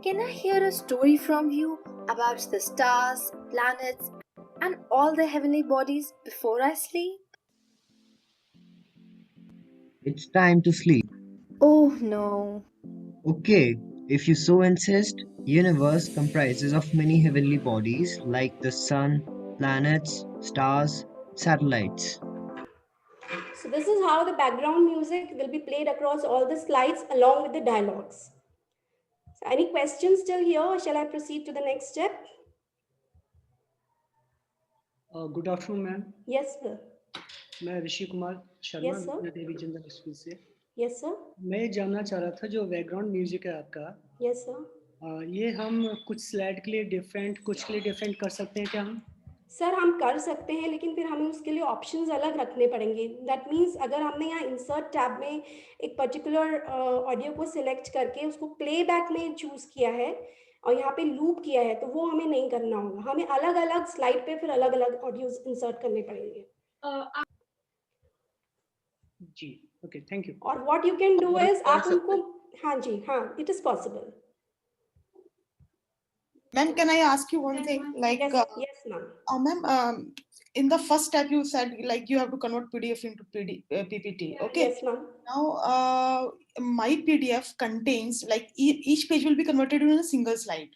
can I hear a story from you about the stars, planets, and all the heavenly bodies before I sleep? It's time to sleep. Oh no. Okay, if you so insist, universe comprises of many heavenly bodies like the sun, planets, stars, satellites. So this is how the background music will be played across all the slides along with the dialogues. So any questions still here, or shall I proceed to the next step? Good afternoon ma'am. Yes, sir. मैं Rishi Kumar Sharma Yes, sir. विद्या देवी general school से. Yes, sir. मैं ये जानना चाह रहा था जो background music है आपका, Yes, sir. ये हम कुछ स्लाइड के लिए डिफरेंट, कुछ के लिए डिफरेंट कर सकते हैं क्या हम? सर हम कर सकते हैं, लेकिन फिर हमें उसके लिए ऑप्शंस अलग रखने पड़ेंगे. दैट मीन्स अगर हमने यहाँ इंसर्ट टैब में एक पर्टिकुलर ऑडियो को सिलेक्ट करके उसको प्लेबैक में चूज किया है और यहाँ पे लूप किया है, तो वो हमें नहीं करना होगा. हमें अलग अलग स्लाइड पे फिर अलग अलग ऑडियोज इंसर्ट करने पड़ेंगे. जी, ओके, थैंक यू. और what you can do is आप उनको, हाँ जी, हाँ, it is possible. Ma'am, can I ask you one thing? Like, yes, ma'am. Ma'am, in the first step you said like you have to convert PDF into PPT. Okay. Yes, ma'am. Now, my PDF contains like each page will be converted into a single slide.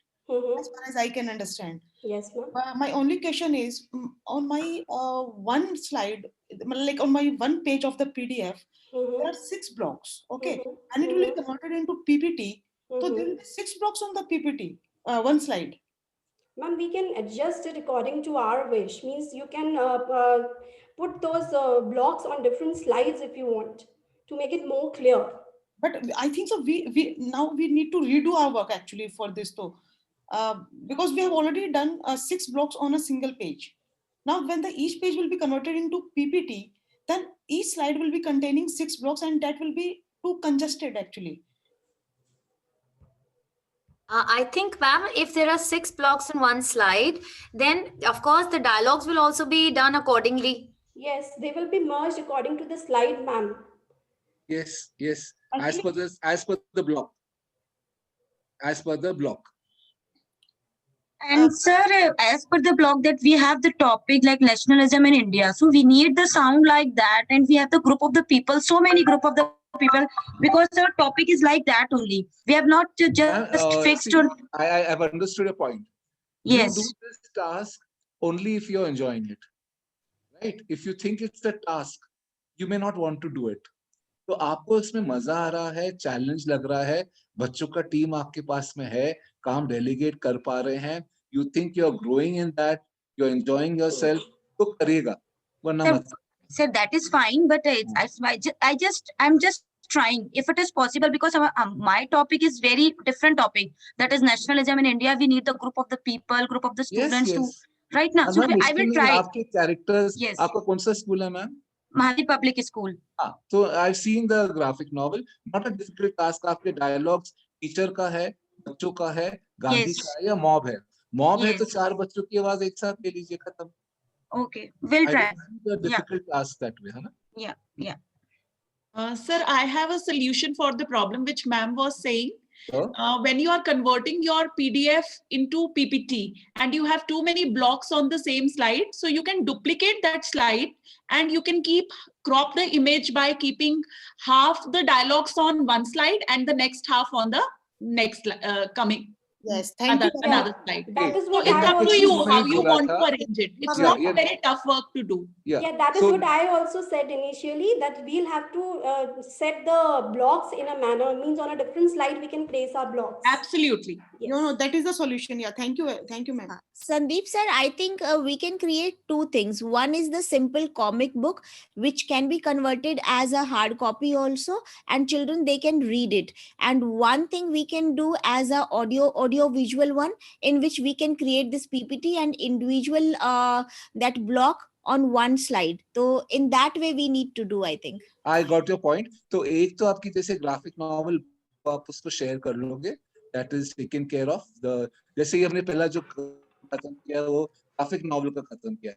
As far as I can understand. Yes, ma'am. My only question is on my one slide, like on my one page of the PDF, there are 6 blocks. Okay, and it will be converted into PPT. So there will be 6 blocks on the PPT. One slide. Ma'am, we can adjust it according to our wish. Means you can put those blocks on different slides if you want to make it more clear. But I think so. We now we need to redo our work actually for this though, because we have already done 6 blocks on a single page. Now, when each page will be converted into PPT, then each slide will be containing 6 blocks, and that will be too congested actually. I think, ma'am, if there are 6 blocks in one slide, then of course the dialogues will also be done accordingly. Yes, they will be merged according to the slide, ma'am. Yes, yes. As per the block. As per the block. And sir, as per the block that we have the topic like nationalism in India, so we need the sound like that, and we have the group of the people, so many group of the people, because the topic is like that only. We have not just fixed on. I have understood your point. Yes. You do this task only if you're enjoying it, right? If you think it's a task, you may not want to do it. तो आपको इसमें मजा आ रहा है, challenge लग रहा है, बच्चों का टीम आपके पास में है, काम डेलीगेट कर पा रहे हैं, you think you're growing in that, you're enjoying yourself, तो करिएगा, वरना मत. Sir, that is fine, but I'm just trying if it is possible, because my topic is very different topic, that is nationalism in India. We need the group of the people, group of the students to right now. So I will try. आपके characters, yes. आपका कौन सा school है ma'am? Mahavi Public School. So I've seen the graphic novel. Not a difficult task. आपके dialogues teacher का है, बच्चों का है, गांधी का है या मॉब है. मॉब है तो 4 बच्चों की आवाज एक साथ ले लीजिए, खत्म. Okay, we'll try. The difficult task that way, है ना? Yeah. Sir, I have a solution for the problem which ma'am was saying. Sure. When you are converting your PDF into PPT and you have too many blocks on the same slide, so you can duplicate that slide and you can crop the image by keeping half the dialogues on one slide and the next half on the next coming. Yes, thank you. Another slide. That is what it's I up to also you said. how you want to arrange it. It's not very tough work to do. Yeah, that is what I also said initially, that we'll have to set the blocks in a manner, means on a different slide we can place our blocks. Absolutely. Yes. No, that is the solution. Yeah, thank you, ma'am. Sandeep sir, I think we can create 2 things. One is the simple comic book, which can be converted as a hard copy also, and children, they can read it. And one thing we can do as a audio visual one, in which we can create this PPT and individual that block on one slide. So in that way we need to do, I think. I got your point. तो एक तो आपकी जैसे graphic novel आप उसको share कर लोगे, that is taken care of. The जैसे ही हमने पहला जो खत्म किया वो graphic novel का खत्म किया.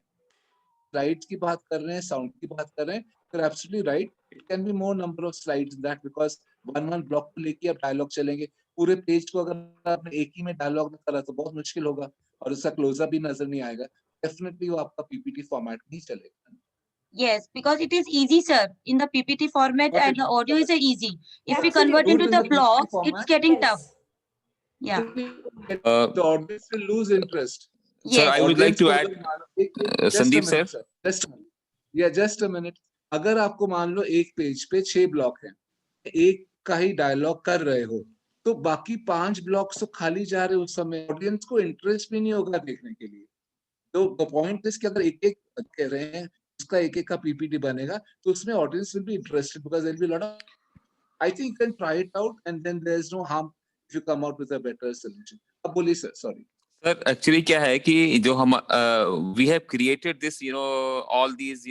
Slides की बात कर रहे हैं, sound की बात कर रहे हैं, you're absolutely right. It can be more number of slides in that, because one block को लेके अब dialogue चलेंगे. पूरे पेज को अगर आपने एक ही में डायलॉग में करा तो बहुत मुश्किल होगा और उसका क्लोजअप भी नजर नहीं आएगा. डेफिनेटली वो आपका पीपीटी फॉर्मेट नहीं चलेगा. Yes, because it is easy, sir. In the PPT format and the audio is easy. If we convert into the blocks, it's getting tough. Yeah. The audience will lose interest. Sir, I would like to add, Sandeep sir. या just a minute, अगर आपको मान लो एक page पे 6 block हैं, एक का ही dialogue कर रहे हो, तो बाकी 5 ब्लॉक्स तो खाली जा रहे हो उस समय, ऑडियंस को इंटरेस्ट भी नहीं होगा देखने के लिए। तो द पॉइंट इज कि अगर एक एक कह रहे हैं उसका एक एक का पीपीटी बनेगा, तो उसमें audience will be interested because there will be lot of, I think you can try it out and then there is no harm if you come out with a better solution. अब बोलिए sir, sorry sir actually क्या है कि जो हम we have created this all these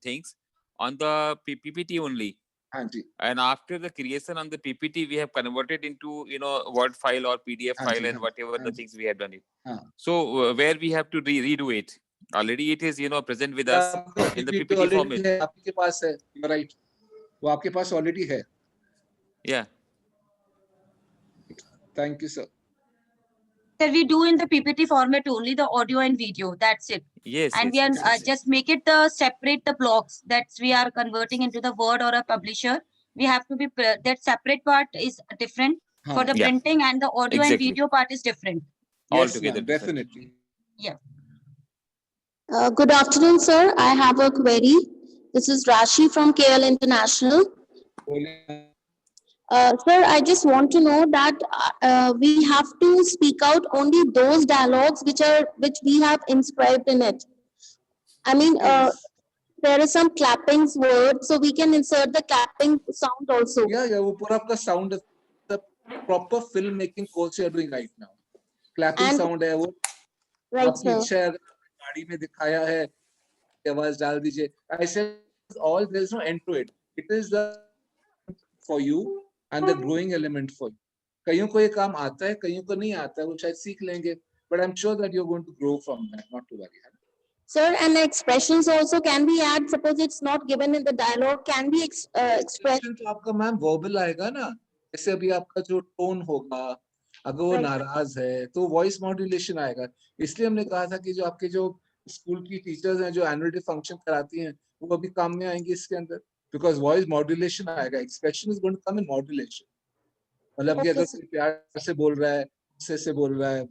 things on the PPT only. हाँ जी। And after the creation on the PPT, we have converted into Word file or PDF हाँ file जी, and हाँ whatever हाँ the जी, things we have done it. हाँ। So where we have to redo it. Already it is present with us आपका in the PPT PPT already format. है, आपके पास है, यू आर राइट, वो आपके पास ऑलरेडी है। Yeah. Thank you sir. Sir, we do in the PPT format only the audio and video. That's it. Yes. And yes, we are yes, yes, yes. just make it separate the blocks that we are converting into the Word or a publisher. We have to be that separate part is different for the Yeah. printing, and the audio and Exactly. video part is different. Yes, Altogether ma'am, different. definitely. Yeah. Good afternoon, sir. I have a query. This is Rashi from KL International. बोलिए। Sir, I just want to know that we have to speak out only those dialogues which we have inscribed in it. I mean, there is some clappings word, so we can insert the clapping sound also. Yeah, वो पूरा आपका sound, the proper film making course you are doing right now. Clapping And- sound है वो, Right, आपकी sir. इच्छा है, गाड़ी में दिखाया है, आवाज डाल दीजिए। I said all, there is no end to it. It is the for you and the growing element for you. कईयों को ये काम आता है, कईयों को नहीं आता है, वो शायद सीख लेंगे, but I'm sure that you're going to grow from that, not to worry. Sir, and the expressions also can be added. Suppose it's not given in the dialogue, can be expressed. Expression तो आपका ma'am verbal आएगा ना, जैसे अभी आपका जो tone होगा, अगर वो Right. नाराज है तो वॉइस मॉड्यूलेशन आएगा। इसलिए हमने कहा था कि जो आपके जो स्कूल की टीचर्स हैं जो एनुअल डे फंक्शन कराती हैं, वो अभी काम में आएंगी इसके अंदर, बिकॉज वॉइस मॉड्यूलेशन आएगा, expression is going to come in modulation. मतलब कि Okay, अगर sir. कोई प्यार से बोल रहा है, गुस्से से बोल रहा है,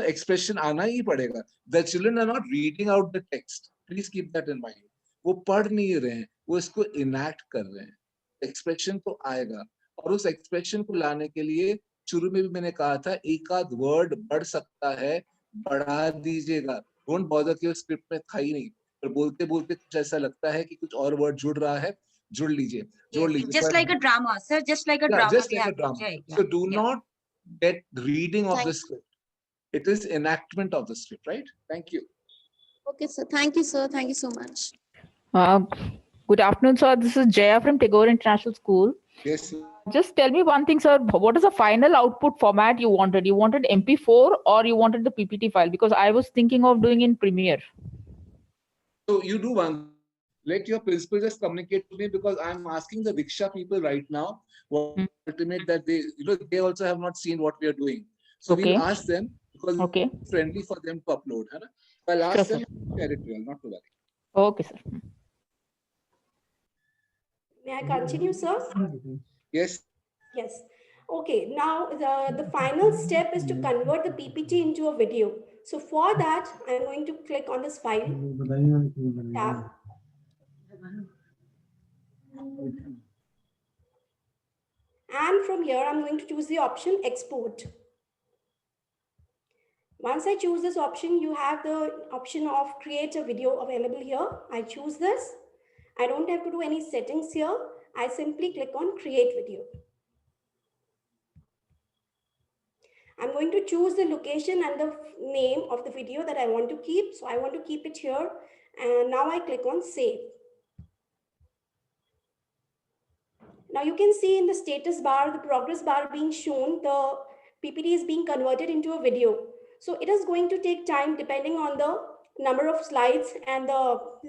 एक्सप्रेशन आना ही पड़ेगा। The children are not reading out the text, please keep that in mind. वो पढ़ नहीं रहे हैं, वो इसको इनैक्ट कर रहे हैं। एक्सप्रेशन तो आएगा, और उस एक्सप्रेशन को लाने के लिए शुरू में भी मैंने कहा था, एक आध वर्ड बढ़ सकता है, बढ़ा दीजिएगा। डोंट बॉदर कि स्क्रिप्ट में था ही नहीं, पर बोलते बोलते कुछ ऐसा लगता है कि कुछ और वर्ड जुड़ रहा है, जुड़ लीजिए, जोड़ लीजिए। Just like a drama, sir. Just like a drama. Just we like a have to drama. say, yeah. So do Yeah. not get reading of the Thank- script. It is enactment of the script, right? Thank you. Okay, sir. Thank you, sir. Thank you so much. Good afternoon, sir. This is Jaya from Tagore International School. Yes. Sir. Just tell me one thing, sir. What is the final output format you wanted? You wanted MP4 or you wanted the PPT file? Because I was thinking of doing in Premiere. So you do one. Let your principal just communicate to me, because I'm asking the Diksha people right now what ultimate that they, they also have not seen what we are doing. So Okay. we'll ask them, because Okay. it's friendly for them to upload. Hai na? So I'll ask Sure, them to share it well, not to worry. Okay, sir. May I continue, sir? Yes. Yes. Okay, now the final step is to convert the PPT into a video. So for that, I'm going to click on this file tab. And from here, I'm going to choose the option export. Once I choose this option, you have the option of create a video available here. I choose this. I don't have to do any settings here. I simply click on create video. I'm going to choose the location and the name of the video that I want to keep. So I want to keep it here. And now I click on save. Now you can see in the status bar, the progress bar being shown, the PPT is being converted into a video. So it is going to take time depending on the number of slides and the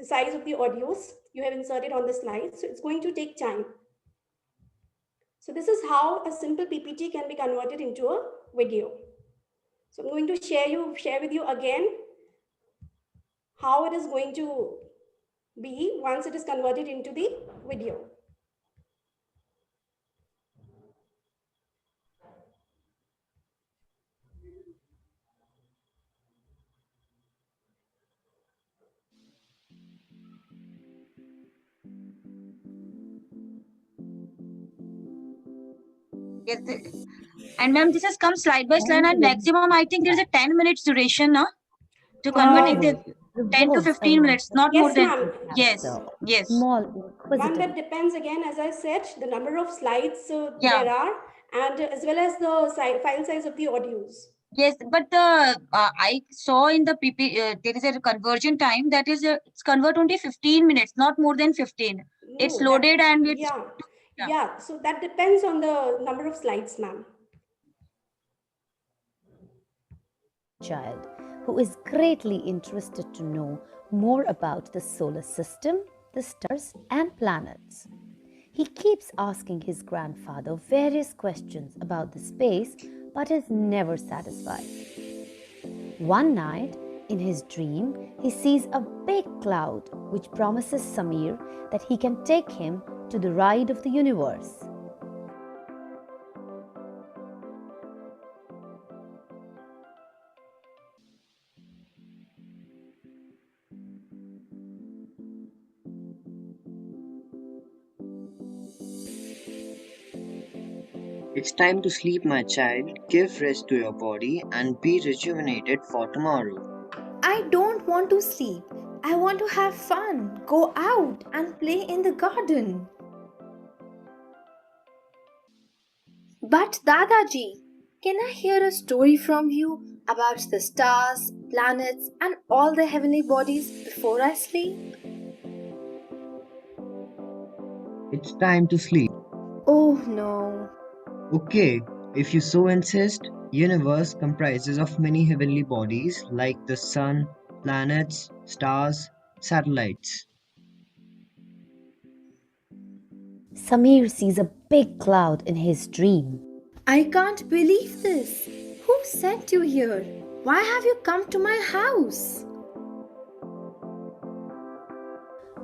size of the audios you have inserted on the slides. So it's going to take time. So this is how a simple PPT can be converted into a video. So I'm going to share with you again how it is going to be once it is converted into the video. Yes, and ma'am, this has come slide by slide, and maximum I think there's a 10 minutes duration, no? To convert it Novel to 10 to revolves 15 around minutes, a not more Yes, than. ma'am. Yes, character, yes. small Ma'am, inquisitive. that depends again, as I said, the number of slides Yeah. there are, and as well as the file size of the audios. Yes, but the I saw in the PP there is a conversion time that is it's convert only 15 minutes, not more than 15. It's No, loaded that, and it's yeah. So that depends on the number of slides, ma'am. Child who is greatly interested to know more about the solar system, the stars, and planets. He keeps asking his grandfather various questions about the space but is never satisfied. One night, in his dream, he sees a big cloud which promises Samir that he can take him to the ride of the universe. It's time to sleep, my child. Give rest to your body and be rejuvenated for tomorrow. I don't want to sleep. I want to have fun, go out and play in the garden. But Dadaji, can I hear a story from you about the stars, planets, and all the heavenly bodies before I sleep? It's time to sleep. Oh no. Okay, if you so insist, universe comprises of many heavenly bodies like the sun, planets, stars, satellites. Samir sees a big cloud in his dream. I can't believe this. Who sent you here? Why have you come to my house?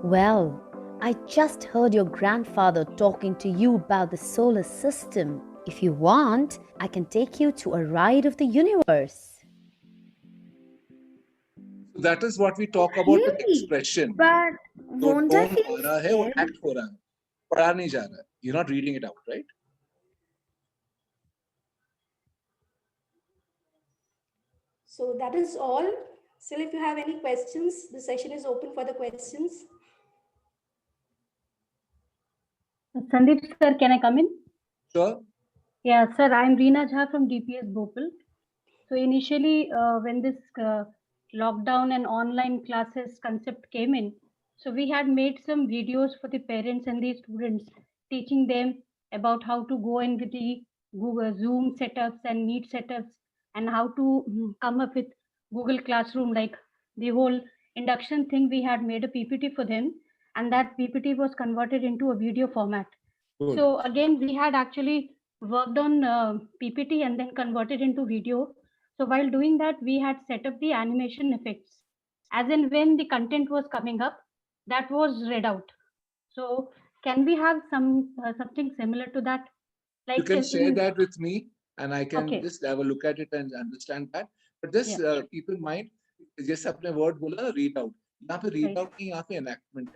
Well, I just heard your grandfather talking to you about the solar system. If you want, I can take you to a ride of the universe. That is what we talk about with Really? expression. But जो won't I tone feel आ रहा है वो scared? act हो रहा है, पढ़ा नहीं जा रहा है. You're not reading it out, right? So that is all. Still, if you have any questions, the session is open for the questions. Sandeep sir, can I come in? Sure. Yeah, sir, I'm Reena Jha from DPS Bhopal. So initially, when this lockdown and online classes concept came in, so we had made some videos for the parents and the students, teaching them about how to go in with the Google Zoom setups and Meet setups, and how to come up with Google Classroom, like the whole induction thing. We had made a PPT for them, and that PPT was converted into a video format. Good. So again, we had actually worked on PPT and then converted into video. So while doing that, we had set up the animation effects. As in when the content was coming up, that was read out. So can we have something similar to that? You Like can share that with me and I can Okay. just have a look at it and understand that. But just Yeah. keep in mind, जैसे आपने word बोला ना, read out. यहाँ पे read Right. out नहीं, यहाँ पे enactment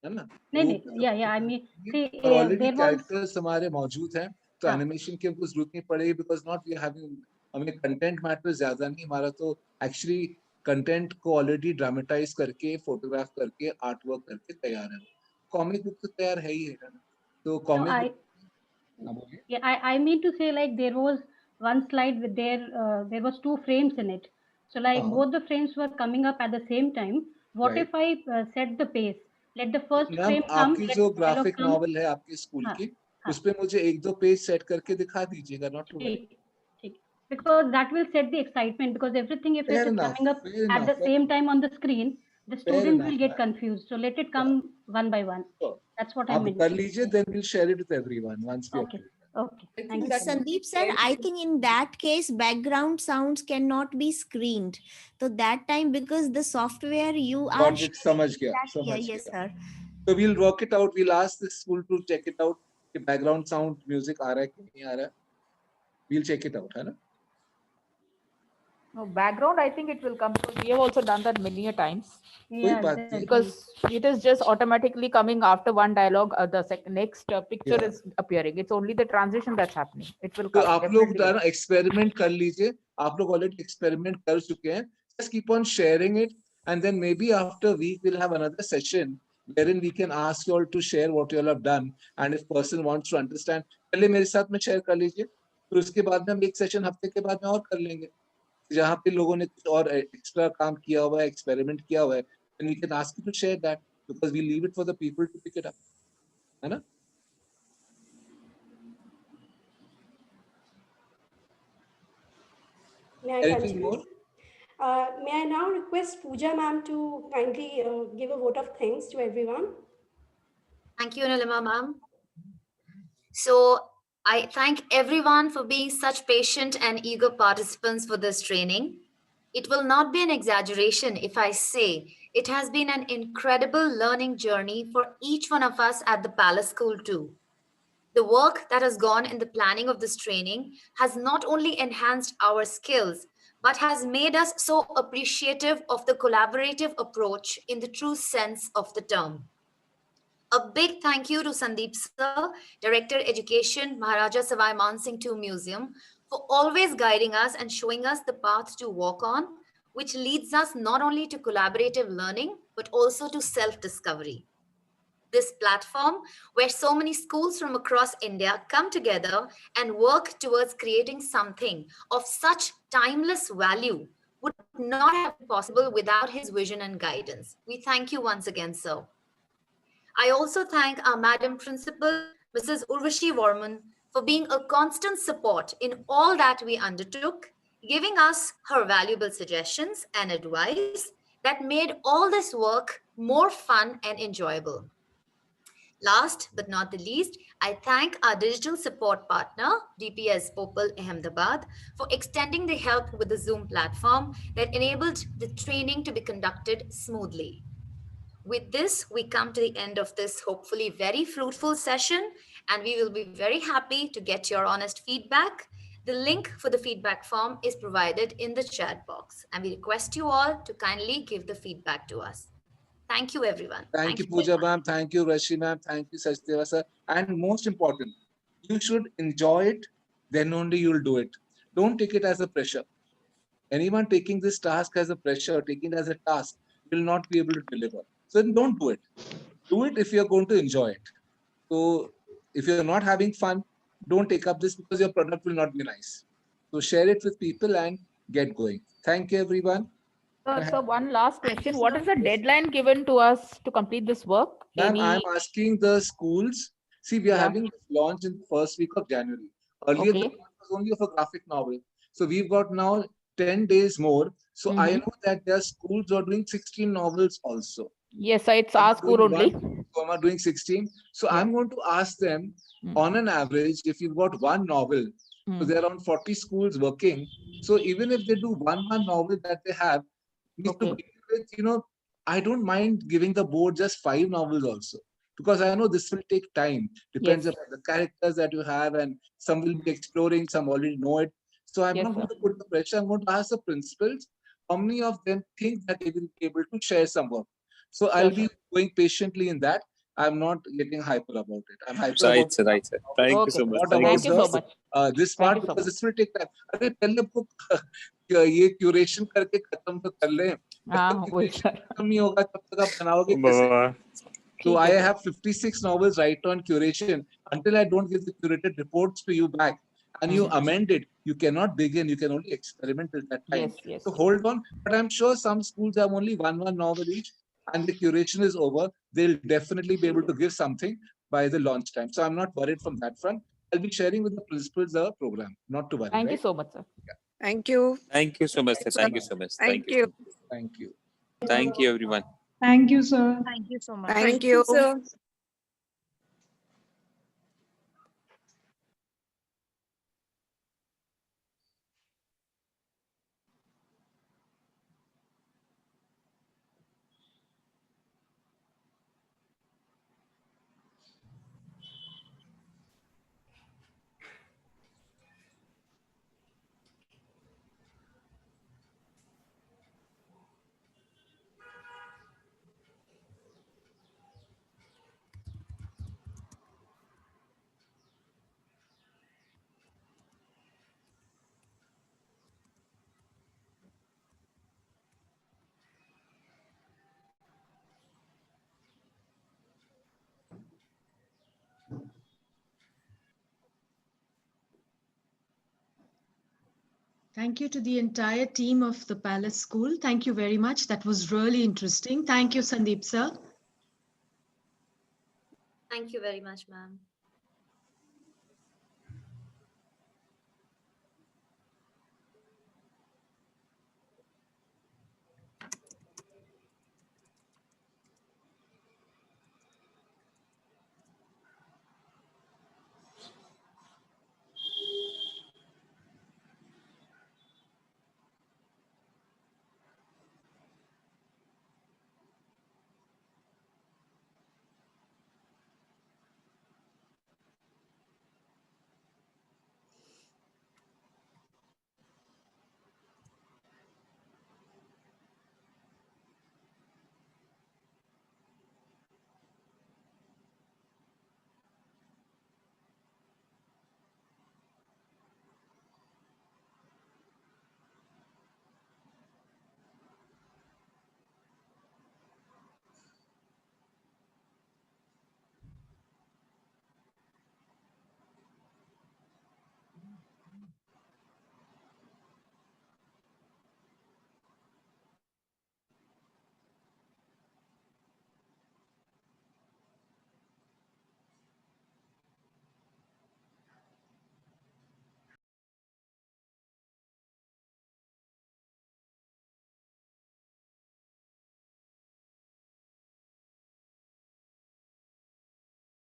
है ना? नहीं वो नहीं, yeah, I mean, see, और already there was characters हमारे मौजूद हैं, तो हाँ. animation की हमको जरूरत नहीं पड़ेगी because not we are having, हमें content matter ज्यादा नहीं, हमारा तो actually content को already dramatize करके, photograph करके, artwork करके तैयार है. Comic book तो तैयार है ही है ना? तो No, comic book yeah, I mean to say, like, there was one slide with there was 2 frames in it. So like both the frames were coming up at the same time. What Right. if I set the pace? Let the first ma'am frame come, आपकी let जो the dialogue graphic come. Novel है आपके school हाँ, की हाँ. उस पे मुझे 1-2 पेज सेट करके दिखा दीजिएगा नॉट टू वरी ठीक, ठीक. Because that will set the excitement, because everything, if it is coming up at the same time on the screen, the students will get confused. So let it come one by one. That's what I आप meant. कर लीजिए then we'll share it with everyone once we Okay. approve. Okay. Thank you. Sandeep sir, I think in that case, background sounds cannot be screened. So that time, because the software you are Got it, समझ गया that, yeah, समझ yes, गया. sir. So we'll work it out, we'll ask the school to check it out कि background sound music आ रहा है कि नहीं आ रहा है. We'll check it out है ना. No, background, I think it will come. We have also done that many a times. Yeah, Because it is just automatically coming after one dialogue, the next picture Yeah. is appearing. It's only the transition that's happening. It will तो come. आप लोग Definitely. ना experiment कर लीजिए. आप लोग already experiment कर चुके हैं. Just keep on sharing it, and then maybe after a week we'll have another session wherein we can ask you all to share what you all have done, and if person wants to understand, पहले मेरे साथ में share कर लीजिए. फिर उसके बाद में हम एक session हफ्ते के बाद में और कर लेंगे. जहाँ पे लोगों ने कुछ और extra काम किया हुआ है, experiment किया हुआ है, then we can ask you to share that, because we leave it for the people to pick it up. है ना? May I Anything continue? more? May I now request Pooja ma'am to kindly give a vote of thanks to everyone? Thank you, Nilima ma'am. So I thank everyone for being such patient and eager participants for this training. It will not be an exaggeration if I say it has been an incredible learning journey for each one of us at the Palace School too. The work that has gone in the planning of this training has not only enhanced our skills, but has made us so appreciative of the collaborative approach in the true sense of the term. A big thank you to Sandeep Sir, Director Education, Maharaja Savai Man Singh II Museum, for always guiding us and showing us the path to walk on, which leads us not only to collaborative learning, but also to self-discovery. This platform, where so many schools from across India come together and work towards creating something of such timeless value, would not have been possible without his vision and guidance. We thank you once again, sir. I also thank our Madam Principal, Mrs. Urvashi Varman, for being a constant support in all that we undertook, giving us her valuable suggestions and advice that made all this work more fun and enjoyable. Last but not the least, I thank our digital support partner, DPS Bhopal Ahmedabad, for extending the help with the Zoom platform that enabled the training to be conducted smoothly. With this, we come to the end of this hopefully very fruitful session, and we will be very happy to get your honest feedback. The link for the feedback form is provided in the chat box, and we request you all to kindly give the feedback to us. Thank you, everyone. Thank you, Pooja ma'am. Thank you, Rashi ma'am. Thank you, Sachdeva sir. And most important, you should enjoy it, then only you'll do it. Don't take it as a pressure. Anyone taking this task as a pressure, taking it as a task, will not be able to deliver. So then don't do it. Do it if you're going to enjoy it. So if you're not having fun, don't take up this, because your product will not be nice. So share it with people and get going. Thank you, everyone. So one last question. What is the deadline given to us to complete this work? Ma'am, I'm asking the schools. See, we are having this launch in the first week of January. Earlier, the launch was only of a graphic novel. So we've got now 10 days more. So I know that there are schools who are doing 16 novels also. Yes, it's our school only. Some are doing 16. So I'm going to ask them, on an average, if you've got one novel, so there are around 40 schools working. So even if they do one novel that they have, to begin with, you know, I don't mind giving the board just 5 novels also, because I know this will take time. Depends upon the characters that you have, and some will be exploring, some already know it. So I'm not going to put the pressure. I'm going to ask the principals how many of them think that they will be able to share some work. So I'll be going patiently in that. I'm not getting hyper about it. I'm hyper Right, about sir. Right, sir. Thank you so much. not Thank about you so much. this part, because this will take time. अरे पहले आपको ये curation करके खत्म तो कर लें. खत्म नहीं होगा तब तक आप बनाओगे कैसे? So I have 56 novels right on curation. Until I don't give the curated reports to you back and you amend it, you cannot begin. You can only experiment till that time. So hold on. But I'm sure some schools have only one novel each, and the curation is over. They'll definitely be able to give something by the launch time. So I'm not worried from that front. I'll be sharing with the principals the program. Not to worry. Thank you right? so much, sir. Yeah. Thank you. Thank you so much, sir. Thank you so much. Thank you. Thank you. Thank you, everyone. Thank you, sir. Thank you so much. Thank you. sir. Thank you to the entire team of the Palace School. Thank you very much. That was really interesting. Thank you, Sandeep sir. Thank you very much, ma'am.